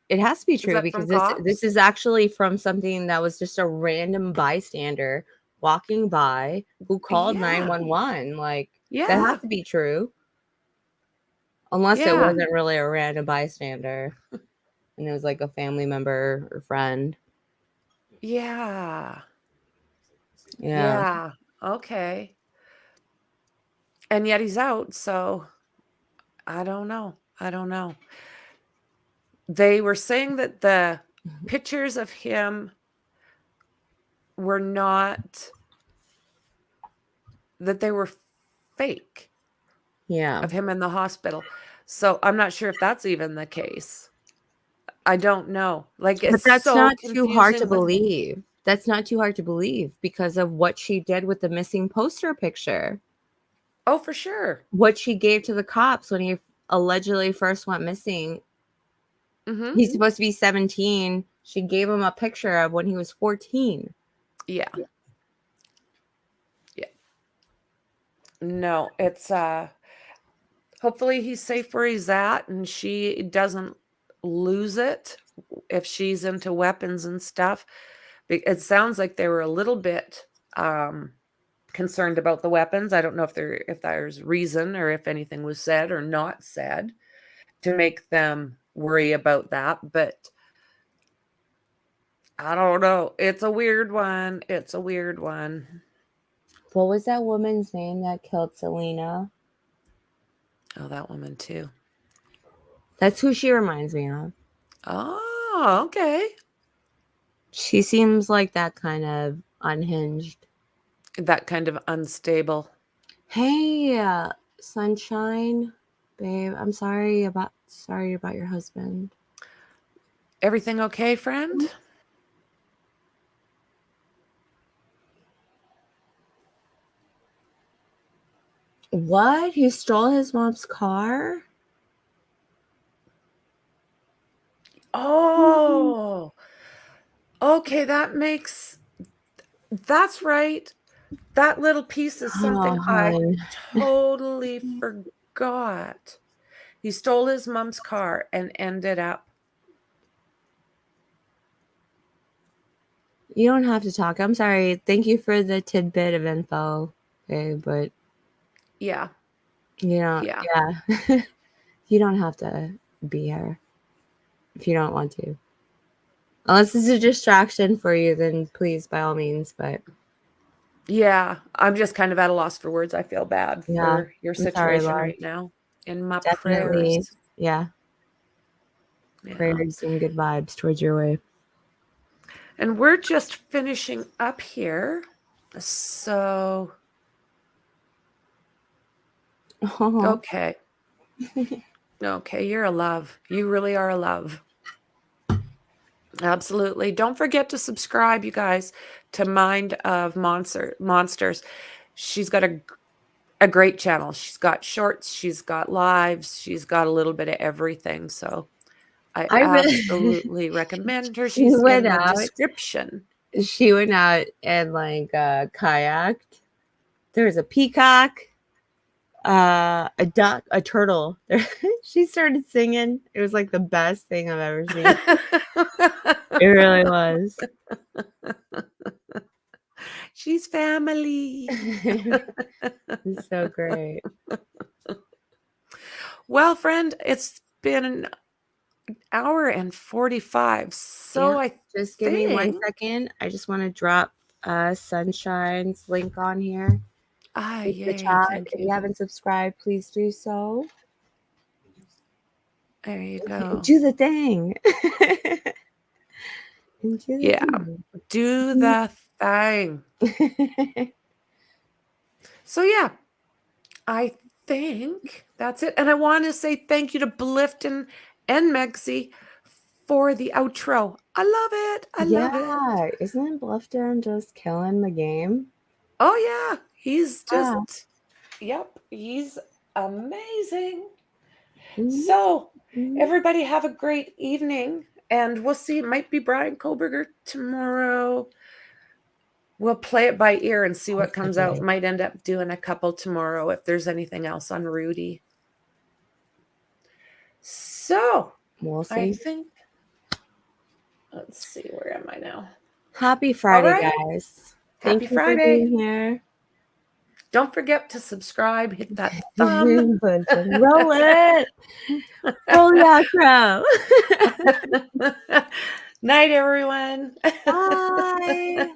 C: it has to be
B: Is
C: true
B: that from
C: because this
B: cops?
C: is actually from something that was just a random bystander walking by who called
B: Yeah.
C: 911. Like, that
B: Yeah.
C: has to be true. Unless it
B: Yeah.
C: wasn't really a random bystander and it was like a family member or friend.
B: Yeah.
C: Yeah.
B: Yeah. Okay. And yet he's out, so I don't know. I don't know. They were saying that the pictures of him were not, that they were fake
C: Yeah.
B: of him in the hospital. So I'm not sure if that's even the case. I don't know. Like,
C: But
B: it's
C: that's
B: so
C: not too hard to
B: confusing with,
C: believe. That's not too hard to believe because of what she did with the missing poster picture.
B: oh, for sure.
C: What she gave to the cops when he allegedly first went missing.
B: Mhm.
C: He's supposed to be 17. She gave him a picture of when he was 14.
B: Yeah. Yeah. No, it's hopefully he's safe where he's at and she doesn't lose it if she's into weapons and stuff. It sounds like they were a little bit concerned about the weapons. I don't know if there's reason or if anything was said or not said to make them worry about that, but I don't know. It's a weird one. It's a weird one.
C: What was that woman's name that killed Selena?
B: Oh, that woman too.
C: That's who she reminds me of.
B: Oh, okay.
C: She seems like that kind of unhinged.
B: That kind of unstable.
C: Hey, sunshine, babe. I'm sorry about your husband.
B: Everything okay, friend?
C: What? He stole his mom's car?
B: Oh, okay. That's right. That little piece is something
C: Oh,
B: I
C: hon.
B: totally forgot. He stole his mom's car and ended up.
C: You don't have to talk. I'm sorry. Thank you for the tidbit of info. Okay, but
B: Yeah.
C: yeah. You don't have to be here if you don't want to. Unless it's a distraction for you, then please, by all means. But
B: Yeah. I'm just kind of at a loss for words. I feel bad
C: yeah,
B: for your
C: I'm sorry,
B: situation
C: Laura.
B: right now. In my
C: Definitely,
B: prayers.
C: yeah.
B: Yeah.
C: Prayers and good vibes towards your way.
B: And we're just finishing up here. So, okay. Okay, you're a love. You really are a love. Absolutely. Don't forget to subscribe, you guys, to Mind of Monsters. She's got a a great channel. She's got shorts, she's got lives, she's got a little bit of everything. So I
C: I really
B: absolutely recommend her.
C: she
B: She's
C: went
B: in the
C: out.
B: description.
C: She went out and like kayaked. There was a peacock, a duck, a turtle. She started singing. It was like the best thing I've ever seen. It really was.
B: She's family.
C: It's so great.
B: Well, friend, it's been an hour and 45. So
C: Yeah,
B: I
C: just give me 1
B: think
C: second. I just want to drop Sunshine's link on here. The
B: yay,
C: chat.
B: thank
C: If
B: you.
C: you haven't subscribed, please do so.
B: There you go.
C: Do the thing.
B: Yeah, do the thing. So yeah, I think that's it. And I want to say thank you to Blifton and Megsy for the outro. I love it. I love it.
C: Yeah, isn't Bluffton just killing the game?
B: Oh yeah, he's just yep, he's amazing. So everybody have a great evening, and we'll see. It might be Brian Koberger tomorrow. We'll play it by ear and see what comes out. Might end up doing a couple tomorrow if there's anything else on Rudy. So
C: we'll see.
B: I think let's see, where am I now?
C: Happy Friday,
B: right.
C: Guys.
B: Happy
C: Thank you
B: Friday.
C: for being here.
B: Don't forget to subscribe, hit that thumb.
C: Roll it. Roll the outro.
B: Night, everyone.
C: Bye.